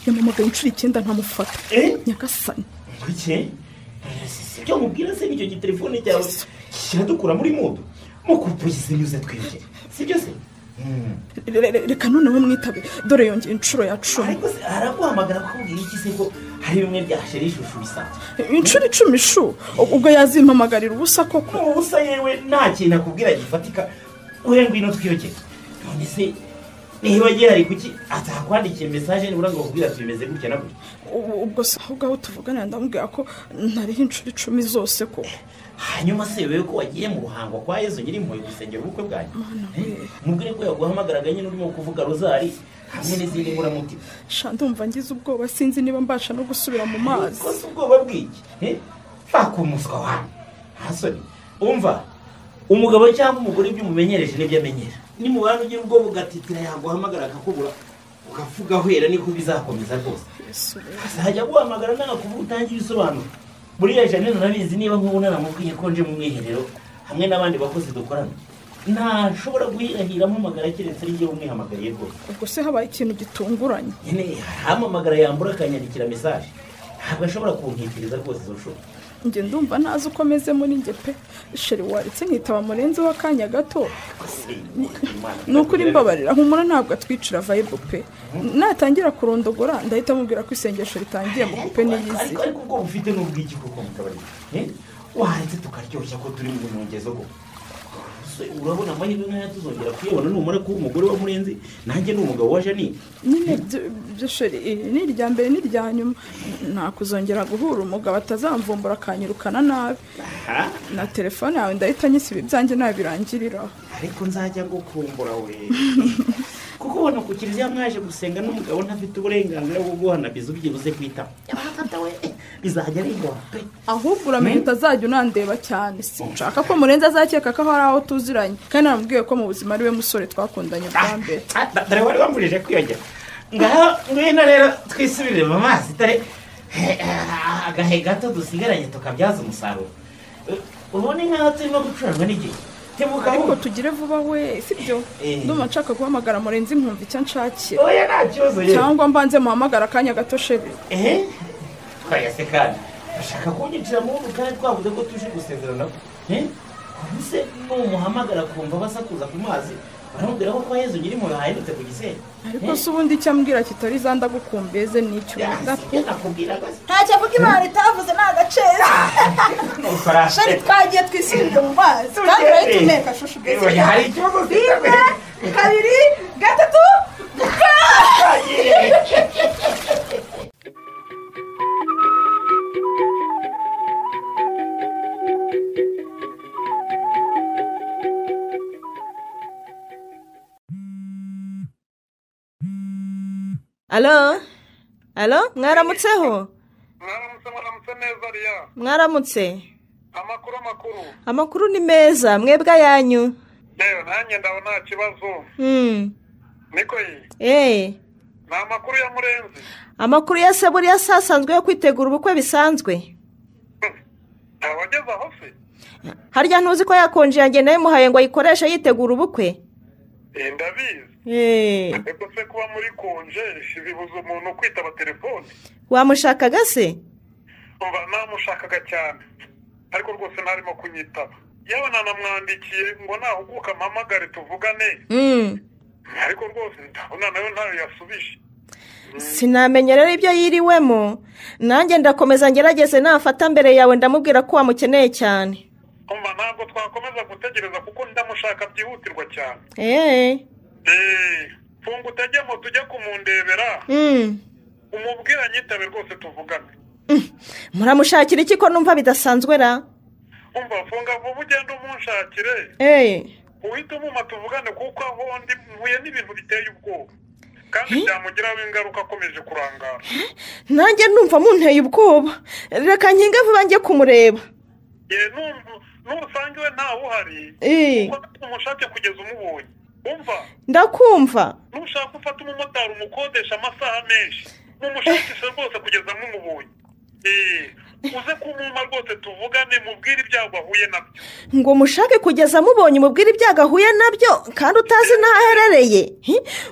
Yamamagaye inshuro 9 ntamufata. Nyagasani. Kuki? Sibyo mubwira se nicyo gitelefone cyawe. Kiradukura muri mudu. Mukupugize nyuze twinjye. Sibyo se? Reka noneho mwitabe dore yongeye inshuro ya 10. Ariko se araguhamagara kubwira iki se ko hari bimwe byasheri ishusho bisanzwe. Inshuro 10 shu ubwo yazimpamagarira ubusa koko. Ubusa yewe nta kintu akubwira gifatika. Urenga ino twiyoke. None se niba gihari kuki atakwandikiye message nibura ngo ubwira tubimeze gutya na gutya. Ubwo se ahubwo tuvugana ndamubwira ko ntariho inshuro 10 zose ko. Hanyuma se wewe ko wagiye mu ruhango kwa Yezu nyiri impuye gusengera ubukwe bwanyu. Mubwire ko yaguhamagaraga nyine urimo kuvuga rozari hamwe n'izindi nkuramutima. Sha ndumva ngize ubwoba sinzi niba mbasha no gusubira mu mazi. Ko ubwoba bwiki? Faka umuswa wawe. Hasoni umva umugabo cyangwa umugore ibyo umumenyereje n'ibyo amenyera. Ni mu bantu ugira ubwoba ugatitira yaguhamagara akakubura ukavuga hwera niko bizakomeza rwose. Azajya guhamagara nakakuvuga utangiye ibisobanuro. Muri ya Janine nabizi niba nkubona namubwiye ko nje mu mwiherero hamwe n'abandi bakozi dukorana. Ntashobora guhirahira amamagara keretse ari je umwihamagariye rwose. Ubwo se habaye ikintu gitunguranye. Nyine hamamagara yambura akanyandikira message. Ntabwo ashobora kunkitiriza rwose zoshoka. Nge ndumva nazo ukomeze muri nge pe. Sheri waritse nkitaba murenzi w'akanya gato. Nukuri mbabarira humura ntabwo atwicira vibe pe. Natangira kurondogora ndahita mubwira ko isengesho ritangiye mu kupe niyizi. Ariko ubwo ufite n'ubwiki kuko mukabari. Waritse tukaryoshya ko turi mu nongezo go. urabona amahirwe nk'aya tuzongera kuyabona numara kuba umugore wa Murenzi nanjye ni umugabo wa Janine. nyine byo sheri ni irya mbere n'irya nyuma nakuzongera guhura umugabo atazamvumbura akanyirukana nabi na telefone yawe ndahita nyisiba ibyanjye nawe birangiriraho ariko nzajya gukumbura we kuko ubona ku kiliziya mwaje gusenga n'umugabo ntafite uburenganzira bwo guhanabiza ubyibuze kwitaba yabafata we bizajya ari ingoma pe ahubwo uramenye utazajya unandeba cyane sinshaka ko Murenzi azakeka ko hari aho tuziranye kandi namubwiye ko mu buzima ari we musore twakundanye bwa mbere dore wari wambujije kwiyongera ngaho ngwino rero twisubirire mu mazi dore agahe gato dusigaranye tukabyaza umusaruro ubone nk'aho turimo gucuranwa n'igihe ariko tugire vuba we sibyo ndumva nshaka guhamagara Murenzi nkumva icyo nshakira oya nta kibazo ye cyangwa mbanze muhamagara akanya gato sheri twayase kandi ashaka kunyicira mu rugo kandi twavuze ko tuje gusezerana ese numuhamagara kumva basakuza ku mazi baramubwira ko kwa Yezu nyiri mu bahindutse ku Gisenyi ariko se ubundi icyo ambwira kitari zanda gukumbeze n'icyo nakubwira ko ntacyo avuga Imana itavuze ni agaciro shari twagiye twisubirira mu mazi kandi urahita uneka shushu bwese hari ikibazo rimwe kabiri gatatu alo mwaramutseho mwaramutse neza Riya mwaramutse amakuru ni meza mwebwe ayanyu yewe nanjye ndabona nta kibazo niko ni amakuru ya Murenzi amakuru ya se buriya asanzwe yo kwitegura ubukwe bisanzwe wageze aho se harya ntuzi ko yakonje yanjye nawe muhaye ngo ayikoreshe yitegura ubukwe ndabizi ariko se kuba muri konje bibuza umuntu kwitaba telefone wamushakaga se umva namushakaga cyane ariko rwose ntarimo kunyitaba yewe nanamwandikiye ngo nahuguka mpamagare tuvugane ariko rwose ndabona nayo ntayo yasubije sinamenye rero ibyo yiriwemo nanjye ndakomeza ngerageze nafata mbere yawe ndamubwira ko wamukeneye cyane umva ntabwo twakomeza gutegereza kuko ndamushaka byihutirwa cyane funga utajyemo tujye kumundebera umubwira nyitabe rwose tuvugane muramushakira iki ko numva bidasanzwe ra umva funga vuba ugende umunshakire uhita umuma tuvugane kuko aho ndi mpuye n'ibintu biteye ubwoba kandi byamugiraho ingaruka akomeje kurangara nanjye numva munteye ubwoba reka nkinge vuba njye kumureba n'urusange we ntawe uhari kuko umushake kugeza umubonye umva ndakumva nushaka ufata umumotari umukodesha amasaha menshi mumushakishe rwose kugeza mumubonye uze kumuma rwose tuvugane mubwire ibyago ahuye nabyo ngo mushake kugeza mubonye mubwire ibyago ahuye nabyo kandi utazi n'aho aherereye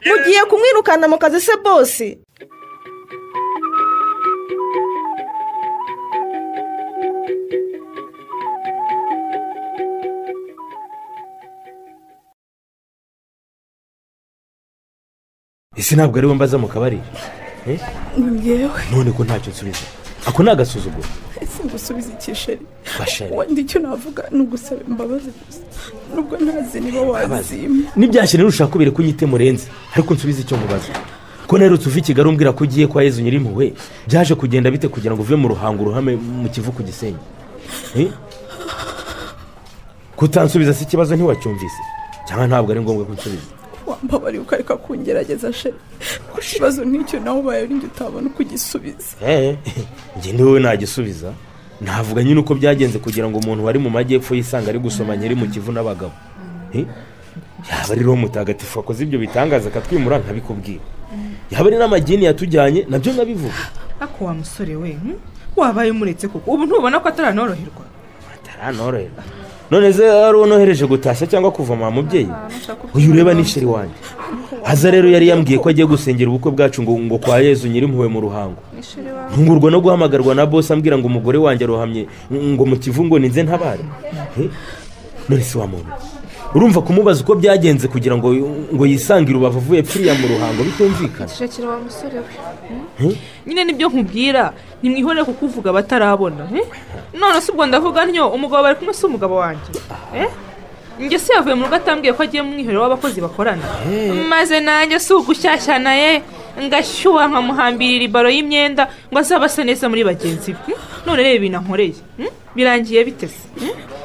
mugiye kumwirukana mu kazi se bosi ese ntabwo ari we mbaza mu kabari ngewe none ko ntacyo nsubiza ako ni agasuzuguro ese ngusubiza iki sheri wenda icyo navuga ni ugusaba imbabazi gusa nubwo ntazi niba wazima n'ibyashyira nushaka kubera ko unyite Murenzi ariko nsubiza icyo mubaza ko naherutse uva i Kigali umbwira ko ugiye kwa Yezu Nyirimpuhwe byaje kugenda bite kugira ngo uve mu ruhango uruhame mu Kivu ku Gisenyi kutansubiza si ikibazo ntiwacyumvise cyangwa ntabwo ari ngombwa kunsubiza wambabari ukareka kungerageza sheri ko ikibazo nk'icyo nawe ubaye uri njye utabona uko ugisubiza njye ni wowe nagisubiza navuga nyine uko byagenze kugira ngo umuntu wari mu majyepfo yisanga ari gusoma nyiri mu Kivu n'abagabo yaba ari roho mutagatifu wakoze ibyo bitangaza akatwimura nkabikubwira yaba ari n'amagini yatujyanye nabyo nkabivuga ako wa musore we wabaye umuretse kuko ubu ntubona ko ataranoroherwa none se ari unohereje gutashya cyangwa kuvoma mubyeyi uyu ureba ni sheri wanjye haza rero yari yambwiye ko agiye gusengera ubukwe bwacu ngo kwa Yezu Nyirimpuhwe mu ruhango ntungurwa no guhamagarwa na boss ambwira ngo umugore wanjye arohamye ngo mu Kivu ngo ninze ntabare none se wa muntu urumva kumubaza uko byagenze kugira ngo yisangire ubavu avuye pfiriya mu ruhango bitumvikana shakira wa musore we nyine nibyo nkubwira nimwihorere kukuvuga batarabona none se ubwo ndavuga ntyo umugabo bari kumwe se umugabo wanjye njye se yavuye mu rugo atambwiye ko agiye mu mwiherero w'abakozi bakorana maze nanjye si ugushyashyana ye ngashyuha nkamuhambirira ibaro y'imyenda ngo azabe asa neza muri bagenzi be. None reba ibintu ankoreye birangiye bitese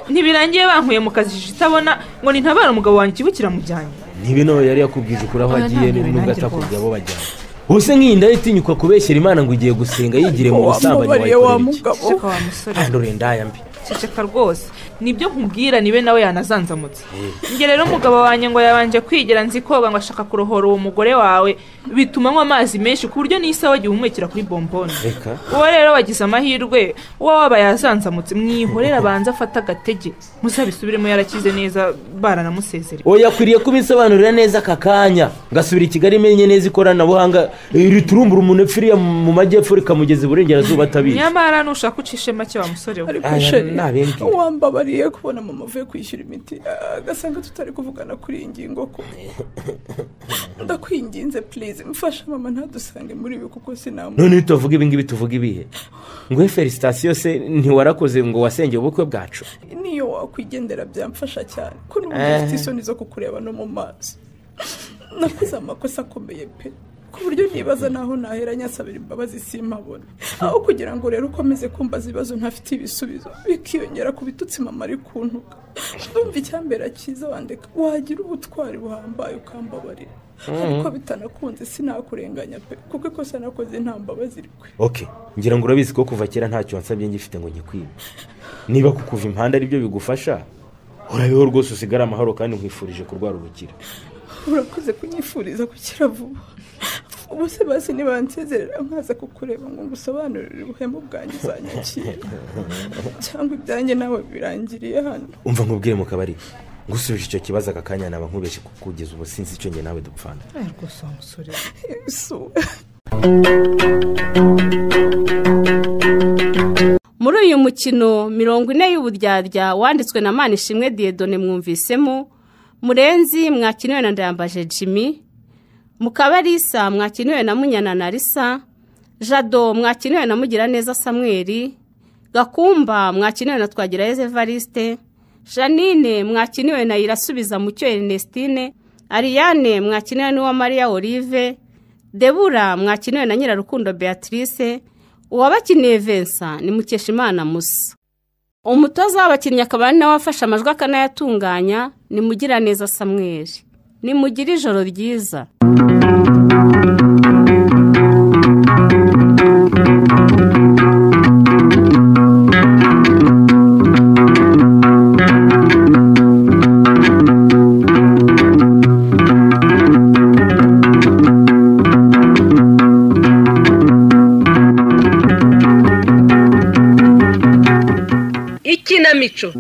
ntibirangiye bankuye mu kazi itabona ngo nintabara umugabo wanjye ikibu kiramujyanye. ntibino yari yakubwije ukuri aho agiye nubwo atakubwiye abo bajyanye. Ubuse nk'inda itinyuka kubeshyera Imana ngo ugiye gusenga yigire mu busambanyi wayikoreye. Ceka wa musore. Kandi urendaya mbi. Ceceka rwose nibyo nkubwira nibe nawe yanazanzamutse. Nge rero umugabo wanjye ngo yabanje kwigira nzi koga ngo ashaka kurohora uwo mugore wawe bituma anywa amazi menshi ku buryo n'isa wagiye umwekera kuri bombone. Uwo rero wagize amahirwe uwo waba yazanzamutse mwihorera abanza afata agatege muzabisubiremo yarakize neza baranamusezerera. Oya akwiriye kubisobanurira neza akakanya ngasubira i Kigali menye neza ikoranabuhanga riturumbura umuntu epfiriya mu majyepfo rikamugeza iburengerazuba atabizi. Nyamara nushaka ucishe make wa musore we. Wambabariye kubona mama avuye kwishyura imiti agasanga tutari kuvugana kuri iyi ngingo ko ndakwinginze please mfasha mama ntadusange muri ibi kuko sinamu. None tuvuga ibi ngibi tuvuga ibihe ngo felicitation se ntiwarakoze ngo wasengeye ubukwe bwacu. Niyo wakwigendera byamfasha cyane ko n'ufite isoni zo kukureba no mu maso. Nakoze amakosa akomeye pe ku buryo nibaza naho nahera nyasabira imbabazi simpabona aho kugira ngo rero ukomeze kumbaza ibibazo ntafite ibisubizo bikiyongera ku bitutsi mama ari kuntuka. Ndumva icyambera cyiza wandeka wagira ubutwari buhambaye ukambabarira ariko bitanakunze sinakurenganya pe kuko ikosa nakoze nta mbabazi rikwe. Okay ngira ngo urabizi ko kuva kera ntacyo wansabye ngifite ngo nyikwibe niba kukuva impanda ari byo bigufasha urabeho rwose usigara amahoro kandi nkwifurije kurwara ubukira. Urakoze kunyifuriza gukira vuba. Ubuse basi nibansezerera nkaza kukureba ngo ngusobanurire ubuhemu bwanjye uzanyakira cyangwa ibyanjye nawe birangiriye hano. Umva nkubwire mu kabari ngusubije icyo kibazo akakanya naba nkubeshye kukugeza ubu sinzi icyo nge nawe dupfana. Rwose umusore muri uyu mukino 40 y'uburyarya wanditswe na Manishimwe Dieudonné mwumvisemo Murenzi mwakiniwe na Ndayambaje Jimmy, Mukabarisa mwakiniwe na Munyana Narisa, Jado mwakiniwe na Mugiraneza Samuel, Gakumba mwakiniwe na Twagirayezu Evariste, Janine mwakiniwe na Irasubiza Mucyo Ernestine, Ariane mwakiniwe n'uwa Maria Olive, Debura mwakiniwe na Nyirarukundo Beatrice, uwabakiniye Vincent ni Mukeshimana Musa. Umutoza w'abakinnyi akaba nawe wafashe amajwi akanayatunganya ni Mugiraneza Samuel. Ni mugira ijoro ryiza. Ikinamico.